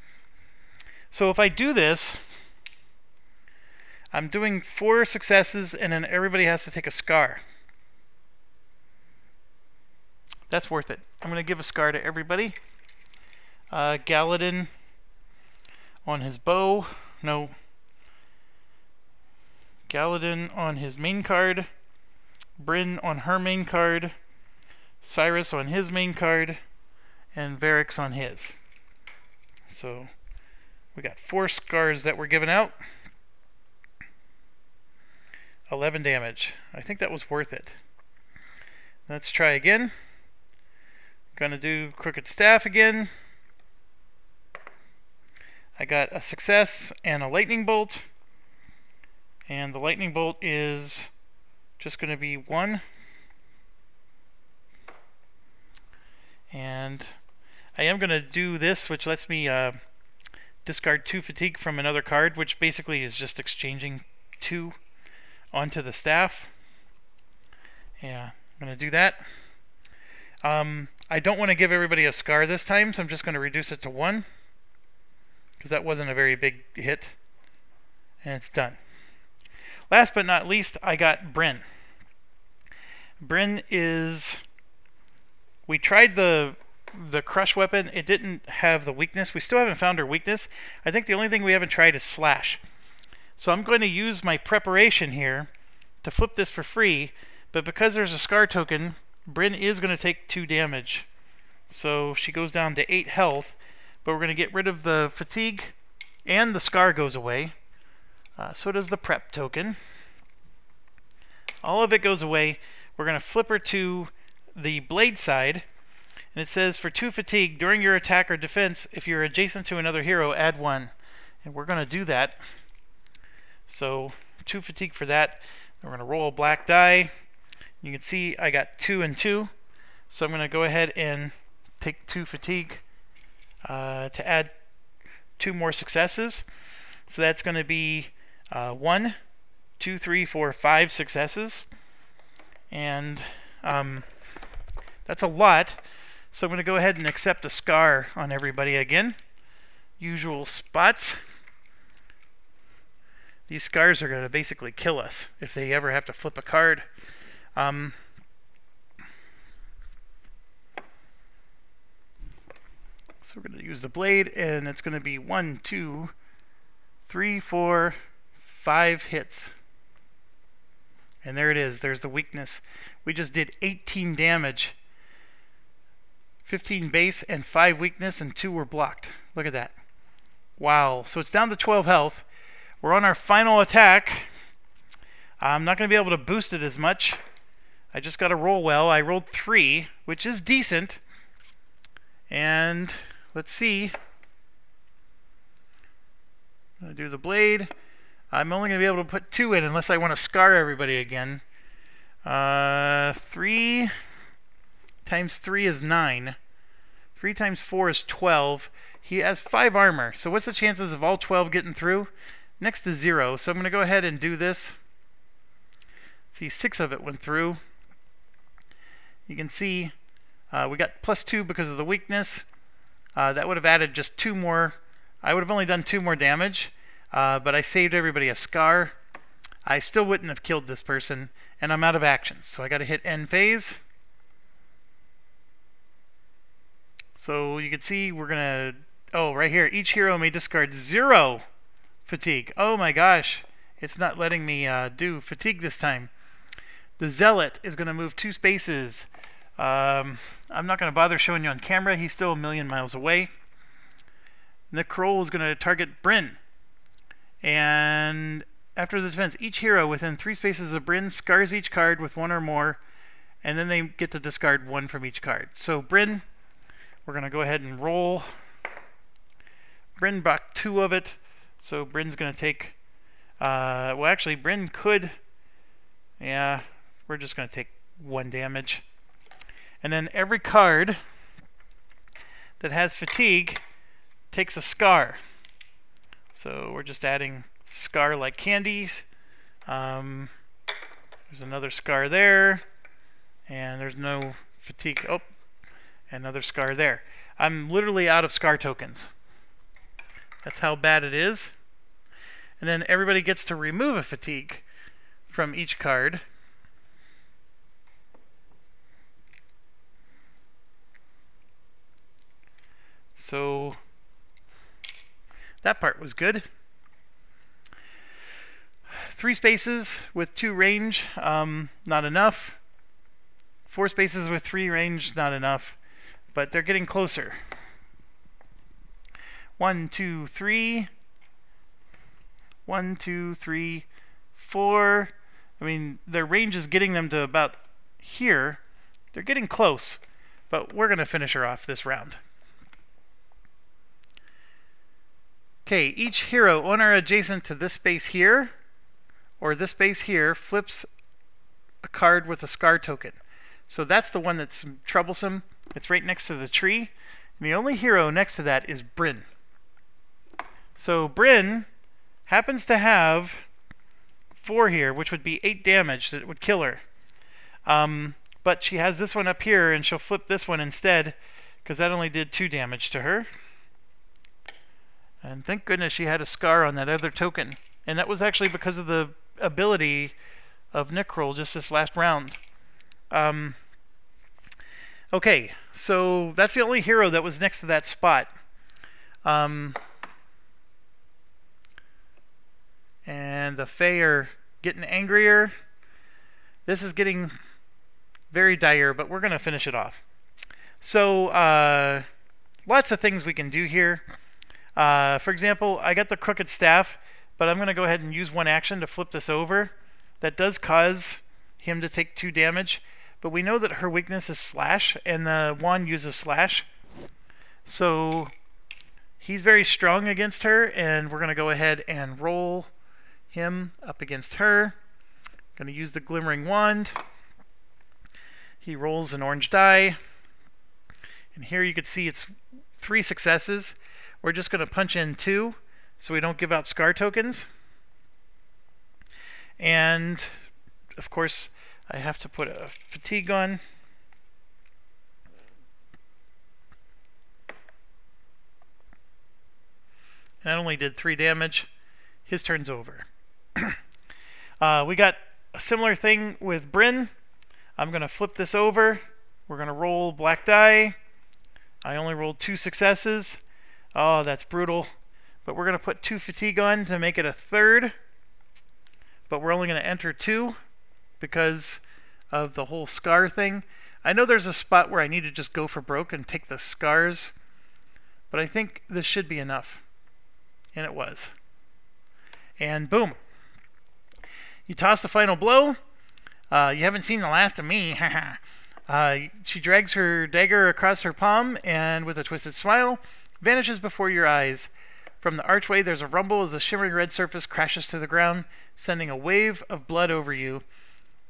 So if I do this, I'm doing 4 successes, and then everybody has to take a scar. That's worth it. I'm going to give a scar to everybody. Galadin on his bow. No. Galadin on his main card. Bryn on her main card. Cyrus on his main card. And Varix on his. So we got 4 scars that were given out. 11 damage. I think that was worth it. Let's try again. Gonna do Crooked Staff again. I got a success and a lightning bolt. And the lightning bolt is just going to be 1. And I am going to do this, which lets me discard 2 fatigue from another card, which basically is just exchanging 2 onto the staff. Yeah, I'm going to do that. I don't want to give everybody a scar this time, so I'm just going to reduce it to 1. Because that wasn't a very big hit. And it's done. Last but not least, I got Bryn. Bryn is... We tried the crush weapon. It didn't have the weakness. We still haven't found her weakness. I think the only thing we haven't tried is slash. So I'm going to use my preparation here to flip this for free. But because there's a scar token, Bryn is going to take 2 damage. So she goes down to 8 health. But we're going to get rid of the fatigue, and the scar goes away. So does the prep token. All of it goes away. We're going to flip her to the blade side. And it says, for 2 fatigue, during your attack or defense, if you're adjacent to another hero, add 1. And we're going to do that. So 2 fatigue for that. We're going to roll a black die. You can see I got 2 and 2. So I'm going to go ahead and take 2 fatigue to add 2 more successes. So that's going to be 1, 2, 3, 4, 5 successes. And that's a lot. So I'm going to go ahead and accept a scar on everybody again. Usual spots. These scars are going to basically kill us if they ever have to flip a card. So we're going to use the blade, and it's going to be 1, 2, 3, 4, 5 hits. And there it is. There's the weakness. We just did 18 damage. 15 base and 5 weakness, and 2 were blocked. Look at that. Wow. So it's down to 12 health. We're on our final attack. I'm not going to be able to boost it as much. I just got to roll well. I rolled 3, which is decent. And let's see. I'm going to do the blade. I'm only going to be able to put 2 in unless I want to scar everybody again. 3 times 3 is 9. 3 times 4 is 12. He has 5 armor. So what's the chances of all 12 getting through? Next to 0. So I'm going to go ahead and do this. See, 6 of it went through. You can see we got +2 because of the weakness. That would have added just 2 more. I would have only done 2 more damage. But I saved everybody a scar. I still wouldn't have killed this person. And I'm out of actions. So I got to hit end phase. So you can see we're going to... Oh, right here. Each hero may discard 0 fatigue. Oh my gosh. It's not letting me do fatigue this time. The Zealot is going to move 2 spaces. I'm not going to bother showing you on camera. He's still a million miles away. Necrol is going to target Bryn. And after the defense, each hero within 3 spaces of Bryn scars each card with 1 or more. And then they get to discard 1 from each card. So Bryn, we're going to go ahead and roll. Bryn brought 2 of it. So Bryn's going to take... well, actually, Bryn could... Yeah, we're just going to take 1 damage. And then every card that has fatigue takes a scar. So we're just adding scar like candies. There's another scar there, and there's no fatigue. Oh, another scar there. I'm literally out of scar tokens. That's how bad it is. And then everybody gets to remove a fatigue from each card. So that part was good. 3 spaces with 2 range, not enough. 4 spaces with 3 range, not enough. But they're getting closer. 1, 2, 3. 1, 2, 3, 4. I mean, their range is getting them to about here. They're getting close, but we're going to finish her off this round. Okay, each hero on or adjacent to this space here, or this space here, flips a card with a scar token. So that's the one that's troublesome. It's right next to the tree. And the only hero next to that is Bryn. So Bryn happens to have 4 here, which would be 8 damage that would kill her. But she has this one up here, and she'll flip this one instead, because that only did 2 damage to her. And thank goodness she had a scar on that other token. And that was actually because of the ability of Necrol just this last round. Okay, so that's the only hero that was next to that spot. And the Fae are getting angrier. This is getting very dire, but we're going to finish it off. So, lots of things we can do here. For example, I got the crooked staff, but I'm going to go ahead and use one action to flip this over. That does cause him to take 2 damage, but we know that her weakness is slash, and the wand uses slash. So he's very strong against her, and we're going to go ahead and roll him up against her. Going to use the glimmering wand. He rolls an orange die, and here you can see it's 3 successes. We're just going to punch in 2 so we don't give out scar tokens. And of course I have to put a fatigue on. That only did 3 damage. His turn's over. We got a similar thing with Bryn. I'm going to flip this over. We're going to roll black die. I only rolled 2 successes. Oh, that's brutal. But we're going to put 2 fatigue on to make it a 3rd. But we're only going to enter 2 because of the whole scar thing. I know there's a spot where I need to just go for broke and take the scars. But I think this should be enough. And it was. And boom. You toss the final blow. You haven't seen the last of me. She drags her dagger across her palm and with a twisted smile vanishes before your eyes. From the archway there's a rumble as the shimmering red surface crashes to the ground, sending a wave of blood over you.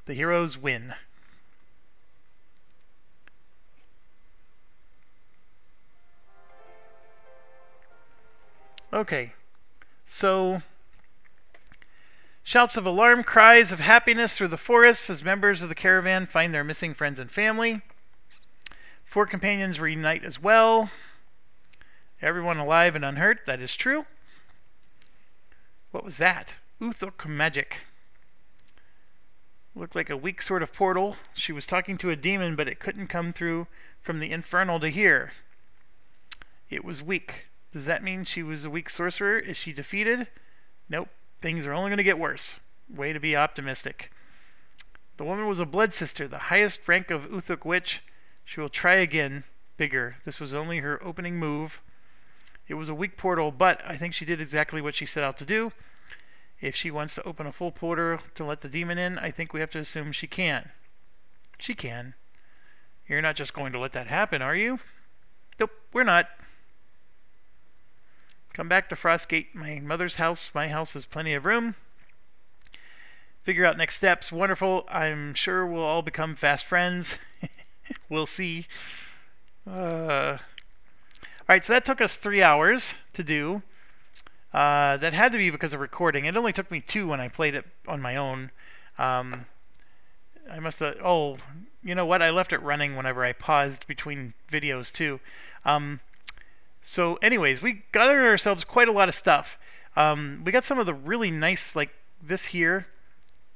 The heroes win. Okay, so shouts of alarm, cries of happiness through the forests as members of the caravan find their missing friends and family. 4 companions reunite as well. Everyone alive and unhurt, that is true. What was that? Uthuk magic. Looked like a weak sort of portal. She was talking to a demon, but it couldn't come through from the infernal to here. It was weak. Does that mean she was a weak sorcerer? Is she defeated? Nope. Things are only going to get worse. Way to be optimistic. The woman was a blood sister, the highest rank of Uthuk witch. She will try again, bigger. This was only her opening move. It was a weak portal, but I think she did exactly what she set out to do. If she wants to open a full portal to let the demon in, I think we have to assume she can. She can. You're not just going to let that happen, are you? Nope, we're not. Come back to Frostgate, my mother's house. My house has plenty of room. Figure out next steps. Wonderful. I'm sure we'll all become fast friends. We'll see. Alright, so that took us 3 hours to do. That had to be because of recording. It only took me 2 when I played it on my own. I must have... Oh, you know what? I left it running whenever I paused between videos too. So anyways, we gathered ourselves quite a lot of stuff. We got some of the really nice, like this here.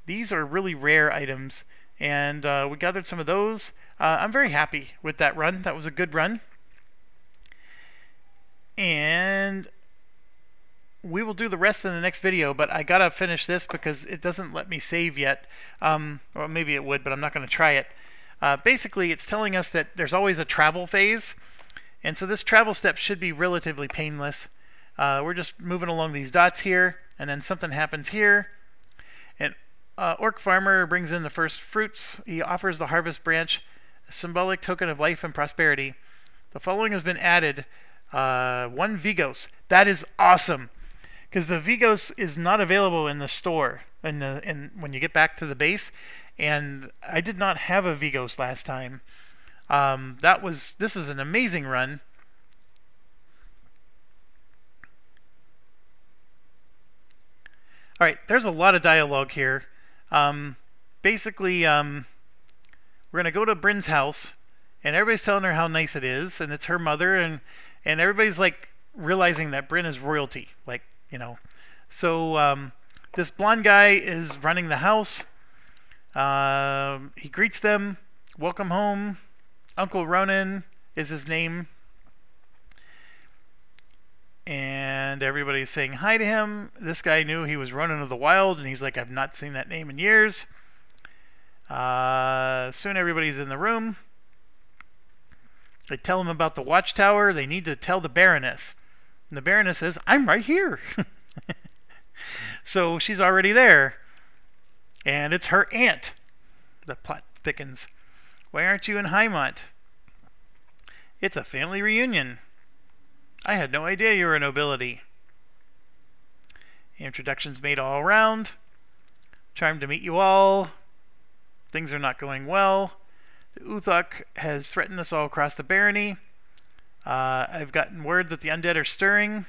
These are really rare items. And we gathered some of those. I'm very happy with that run. That was a good run. And we will do the rest in the next video, but I gotta finish this because it doesn't let me save yet. Or maybe it would, but I'm not going to try it. Basically, it's telling us that there's always a travel phase, and so this travel step should be relatively painless. We're just moving along these dots here, and then something happens here. And Orc Farmer brings in the first fruits. He offers the harvest branch, a symbolic token of life and prosperity. The following has been added. 1 Vigos. That is awesome, because the Vigos is not available in the store when you get back to the base, and I did not have a Vigos last time. This is an amazing run. All right, there's a lot of dialogue here. Basically, we're gonna go to Bryn's house, and everybody's telling her how nice it is, and it's her mother, and everybody's like realizing that Bryn is royalty, like, you know. So this blonde guy is running the house. He greets them, welcome home. Uncle Ronan is his name, and everybody's saying hi to him. This guy knew he was Ronan of the Wild, and he's like, I've not seen that name in years. Soon everybody's in the room. They tell him about the Watchtower. They need to tell the Baroness. And the Baroness says, I'm right here. So she's already there. And it's her aunt. The plot thickens. Why aren't you in Highmont? It's a family reunion. I had no idea you were a nobility. Introductions made all around. Charmed to meet you all. Things are not going well. The Uthok has threatened us all across the barony. I've gotten word that the undead are stirring.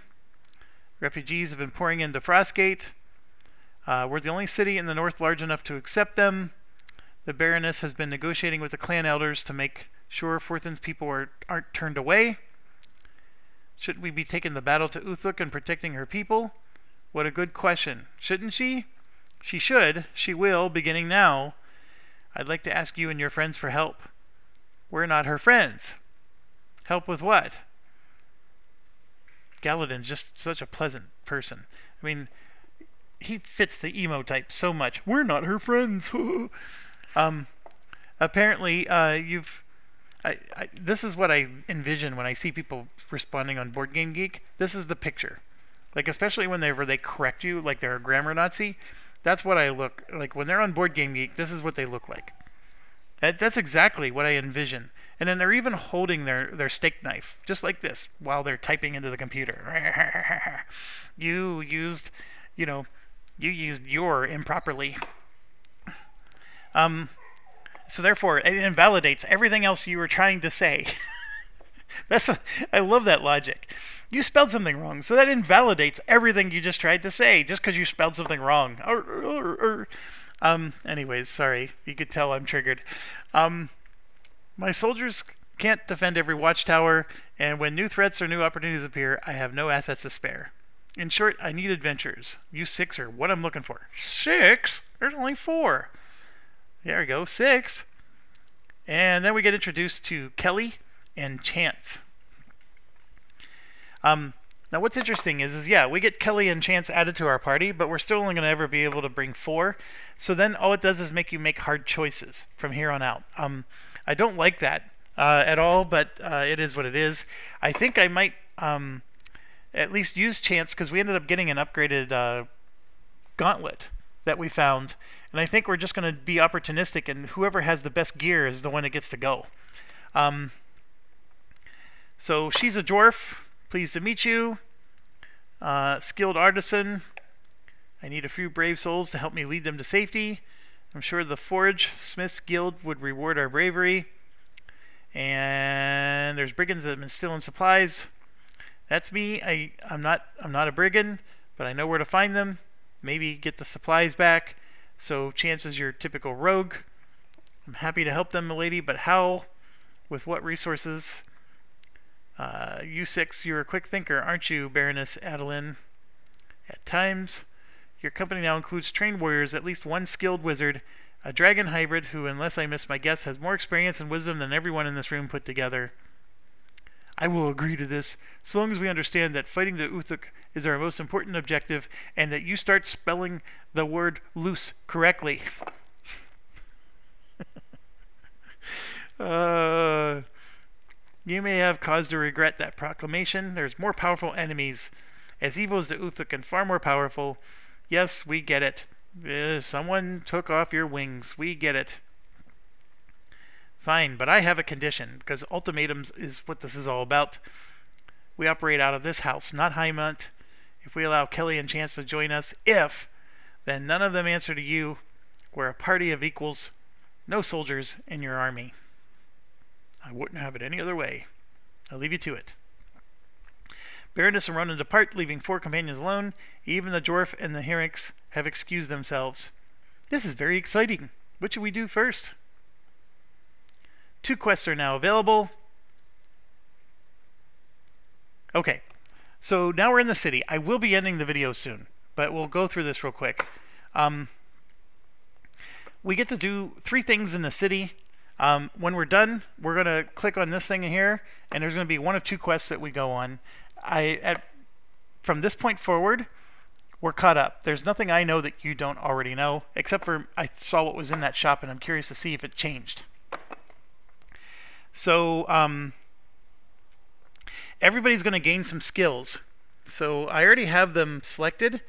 Refugees have been pouring into Frostgate. We're the only city in the north large enough to accept them. The Baroness has been negotiating with the clan elders to make sure Forthan's people aren't turned away. Shouldn't we be taking the battle to Uthok and protecting her people? What a good question. Shouldn't she? She should. She will, beginning now. I'd like to ask you and your friends for help. We're not her friends. Help with what? Galadin's just such a pleasant person. I mean, he fits the emo type so much. We're not her friends. Apparently, this is what I envision when I see people responding on Board Game Geek. This is the picture. Like, especially whenever they correct you, like they're a grammar Nazi. That's what I look like when they're on Board Game Geek. This is what they look like. That's exactly what I envision. And then they're even holding their steak knife, just like this, while they're typing into the computer. You used your improperly. So therefore, it invalidates everything else you were trying to say. I love that logic. You spelled something wrong, so that invalidates everything you just tried to say, just because you spelled something wrong. Anyways, sorry. You could tell I'm triggered. My soldiers can't defend every watchtower, and when new threats or new opportunities appear, I have no assets to spare. In short, I need adventures. You 6 are what I'm looking for. 6? There's only 4. There we go, 6. And then we get introduced to Kelly and Chance. Now what's interesting is yeah, we get Kelly and Chance added to our party, but we're still only going to ever be able to bring 4. So then all it does is make you make hard choices from here on out. I don't like that at all, but it is what it is. I think I might at least use Chance, because we ended up getting an upgraded gauntlet that we found. And I think we're just going to be opportunistic, and whoever has the best gear is the one that gets to go. So she's a dwarf. Pleased to meet you. Skilled artisan. I need a few brave souls to help me lead them to safety. I'm sure the Forge Smiths Guild would reward our bravery. And there's brigands that have been stealing supplies. That's me. I'm not a brigand, but I know where to find them. Maybe get the supplies back. So Chance is your typical rogue. I'm happy to help them, milady, but how? With what resources? U6, you're a quick thinker, aren't you, Baroness Adeline? At times. Your company now includes trained warriors, at least one skilled wizard, a dragon hybrid who, unless I miss my guess, has more experience and wisdom than everyone in this room put together. I will agree to this, so long as we understand that fighting the Uthuk is our most important objective, and that you start spelling the word loose correctly. You may have cause to regret that proclamation. There's more powerful enemies. As evil as the Uthuk and far more powerful. Yes, we get it. Someone took off your wings. We get it. Fine, but I have a condition, because ultimatums is what this is all about. We operate out of this house, not Highmont. If we allow Kelly and Chance to join us, then none of them answer to you. We're a party of equals, no soldiers in your army. I wouldn't have it any other way. I'll leave you to it. Baroness and Ronan depart, leaving 4 companions alone. Even the dwarf and the Herricks have excused themselves. This is very exciting. What should we do first? 2 quests are now available. Okay, so now we're in the city. I will be ending the video soon, but we'll go through this real quick. We get to do 3 things in the city. When we're done, we're going to click on this thing in here, and there's going to be 1 of 2 quests that we go on. From this point forward, we're caught up. There's nothing I know that you don't already know, except for I saw what was in that shop, and I'm curious to see if it changed. So everybody's going to gain some skills. So I already have them selected.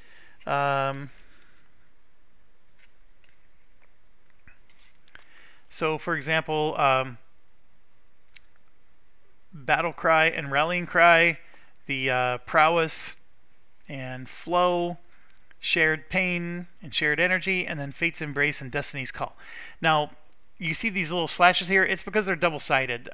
So for example, Battle Cry and Rallying Cry, the Prowess and Flow, Shared Pain and Shared Energy, and then Fate's Embrace and Destiny's Call. Now, you see these little slashes here? It's because they're double-sided.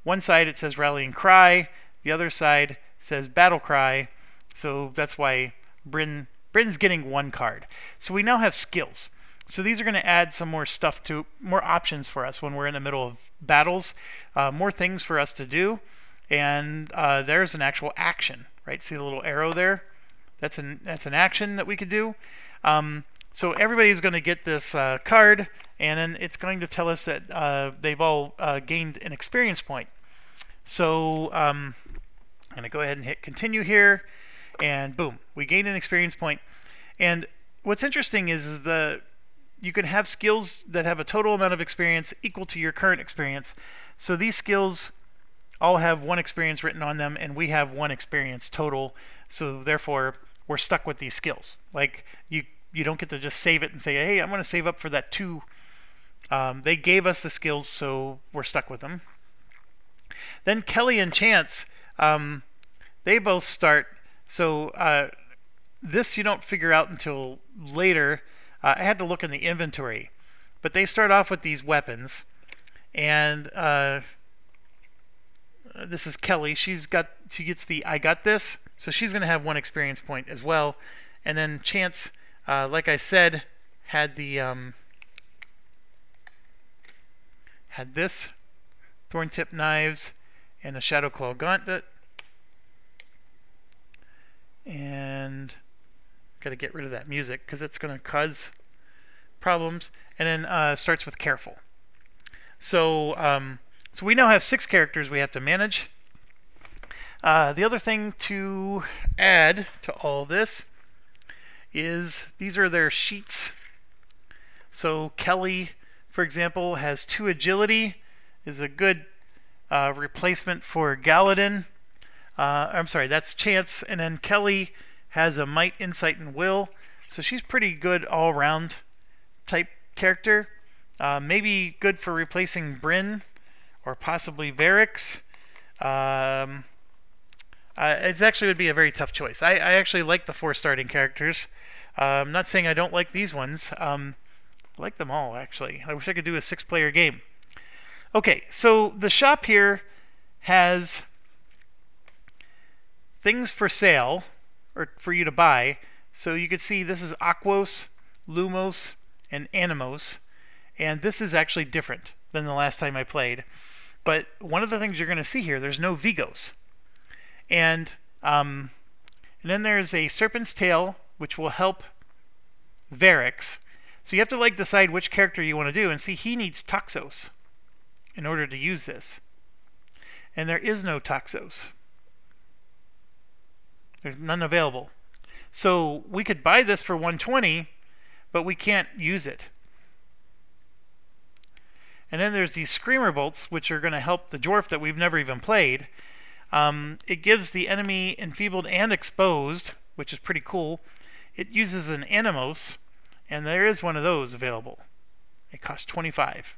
One side it says Rallying Cry, the other side says Battle Cry, so that's why Bryn's getting 1 card. So we now have skills. So these are going to add some more stuff more options for us when we're in the middle of battles, more things for us to do, and there's an actual action, right? See the little arrow there? That's an action that we could do. So everybody's going to get this card, and then it's going to tell us that they've all gained an experience point. So I'm going to go ahead and hit continue here, and boom, we gained an experience point. And what's interesting is you can have skills that have a total amount of experience equal to your current experience. So these skills all have 1 experience written on them, and we have 1 experience total. So therefore, we're stuck with these skills. Like you don't get to just save it and say, hey, I'm going to save up for that 2. They gave us the skills, so we're stuck with them. Then Kelly and Chance, they both start. So this you don't figure out until later. I had to look in the inventory, but they start off with these weapons, and this is Kelly. She gets the I got this, so she's going to have 1 experience point as well. And then Chance, like I said, had the had this thorn tip knives and a shadow claw gauntlet, and got to get rid of that music because it's going to cause problems. And then starts with careful. So so we now have 6 characters we have to manage. The other thing to add to all this is these are their sheets. So Kelly, for example, has 2 agility, is a good replacement for Galadin. I'm sorry, that's Chance. And then Kelly has a might, insight, and will. So she's pretty good all-round type character. Maybe good for replacing Bryn or possibly Varix. It actually would be a very tough choice. I actually like the 4 starting characters. I'm not saying I don't like these ones. I like them all, actually. I wish I could do a 6-player game. Okay, so the shop here has things for sale, or for you to buy. So you can see this is Aquos, Lumos, and Animos, and this is actually different than the last time I played. But one of the things you're going to see here, there's no Vigos, and then there's a Serpent's Tail, which will help Varix. So you have to like decide which character you want to do, and see he needs Toxos in order to use this, and there is no Toxos. There's none available. So we could buy this for 120, but we can't use it. And then there's these Screamer Bolts, which are going to help the Dwarf that we've never even played. It gives the enemy enfeebled and exposed, which is pretty cool. It uses an Animos, and there is one of those available. It costs 25.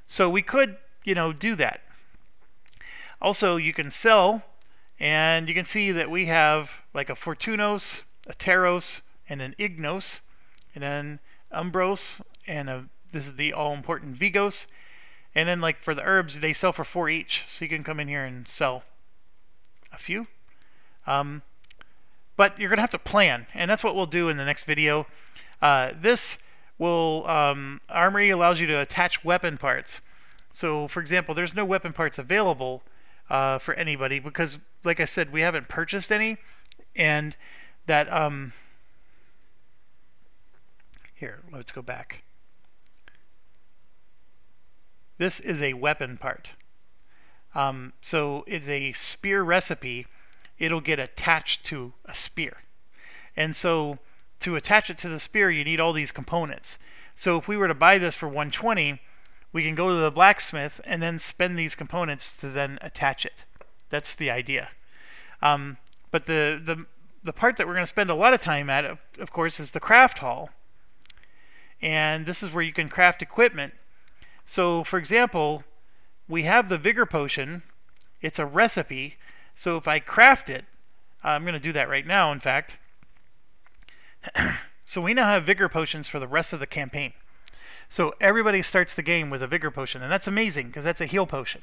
So we could, do that. Also, you can sell, and you can see that we have like a Fortunos, a Taros, and an Ignos, and then Umbros, and this is the all-important Vigos. And then like for the herbs, they sell for 4 each, so you can come in here and sell a few. But you're going to have to plan, and that's what we'll do in the next video. This will, Armory allows you to attach weapon parts. So for example, there's no weapon parts available for anybody because, like I said, we haven't purchased any, and that, here, let's go back. This is a weapon part. So it's a spear recipe. It'll get attached to a spear. And so to attach it to the spear, you need all these components. So if we were to buy this for 120, we can go to the blacksmith and then spend these components to then attach it. That's the idea. But the part that we're going to spend a lot of time at, of course, is the craft hall. And this is where you can craft equipment. So, for example, we have the Vigor Potion. It's a recipe. So if I craft it, I'm going to do that right now, in fact. So we now have Vigor Potions for the rest of the campaign. So everybody starts the game with a Vigor Potion, and that's amazing because that's a heal potion.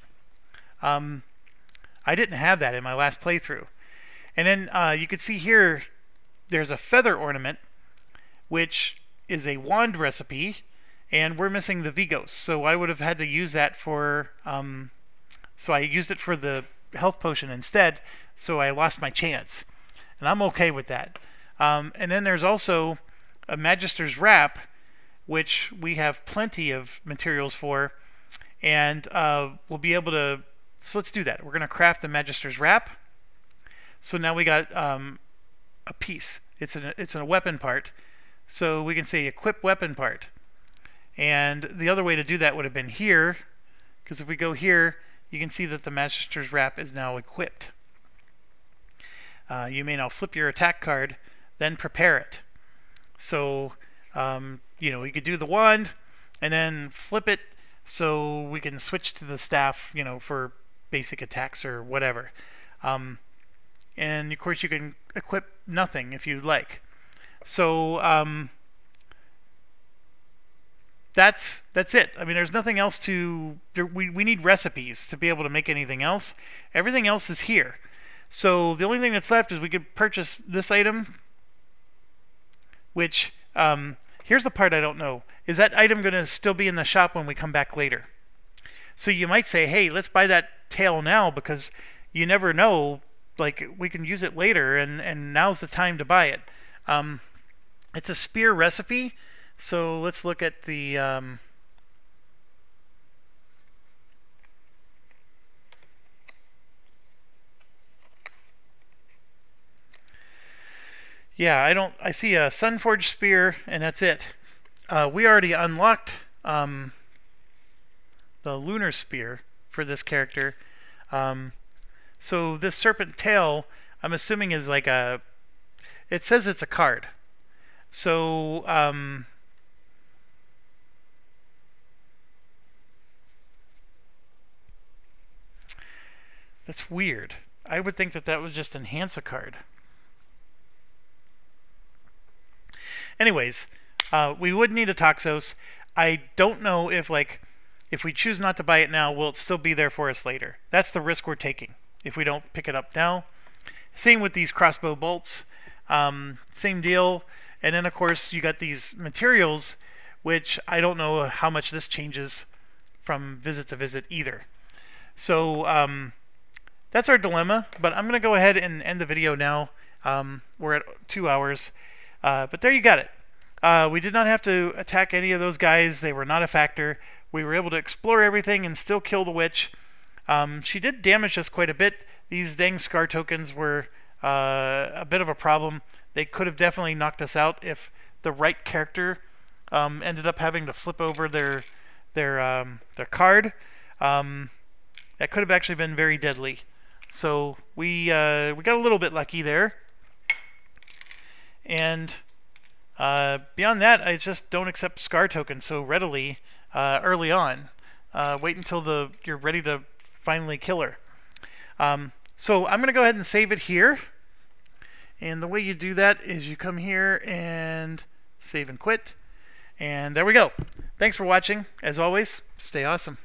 I didn't have that in my last playthrough. And then you can see here there's a Feather Ornament, which is a wand recipe, and we're missing the Vigos. So I would have had to use that for... so I used it for the health potion instead, so I lost my chance. And I'm okay with that. And then there's also a Magister's Wrap, which we have plenty of materials for, and we'll be able to... So let's do that. We're going to craft the Magister's Wrap. So now we got a piece. It's a weapon part. So we can say equip weapon part. And the other way to do that would have been here, because if we go here, you can see that the Magister's Wrap is now equipped. You may now flip your attack card, then prepare it. So, you could do the wand, and then flip it so we can switch to the staff, for basic attacks or whatever. And of course you can equip nothing if you'd like. So, that's it. I mean, there's nothing else to... We need recipes to be able to make anything else. Everything else is here. So the only thing that's left is we could purchase this item, which, here's the part I don't know. Is that item going to still be in the shop when we come back later? So you might say, hey, let's buy that tail now because you never know. Like, we can use it later, and now's the time to buy it. It's a spear recipe. So let's look at the... yeah, I see a Sunforged Spear, and that's it. We already unlocked the Lunar Spear for this character. So this Serpent Tail, I'm assuming is like a... It says it's a card. So, that's weird. I would think that was just enhance a card. Anyways, we would need a Toxos. I don't know if we choose not to buy it now, will it still be there for us later? That's the risk we're taking if we don't pick it up now. Same with these crossbow bolts. Same deal. And then, of course, you got these materials, which I don't know how much this changes from visit to visit either. So that's our dilemma, but I'm going to go ahead and end the video now. We're at 2 hours. But there you got it. We did not have to attack any of those guys. They were not a factor. We were able to explore everything and still kill the witch. She did damage us quite a bit. These dang scar tokens were a bit of a problem. They could have definitely knocked us out if the right character ended up having to flip over their card. That could have actually been very deadly. So we got a little bit lucky there. And beyond that, I just don't accept scar tokens so readily early on. Wait until you're ready to finally kill her. So I'm going to go ahead and save it here. And the way you do that is you come here and save and quit. And there we go. Thanks for watching. As always, stay awesome.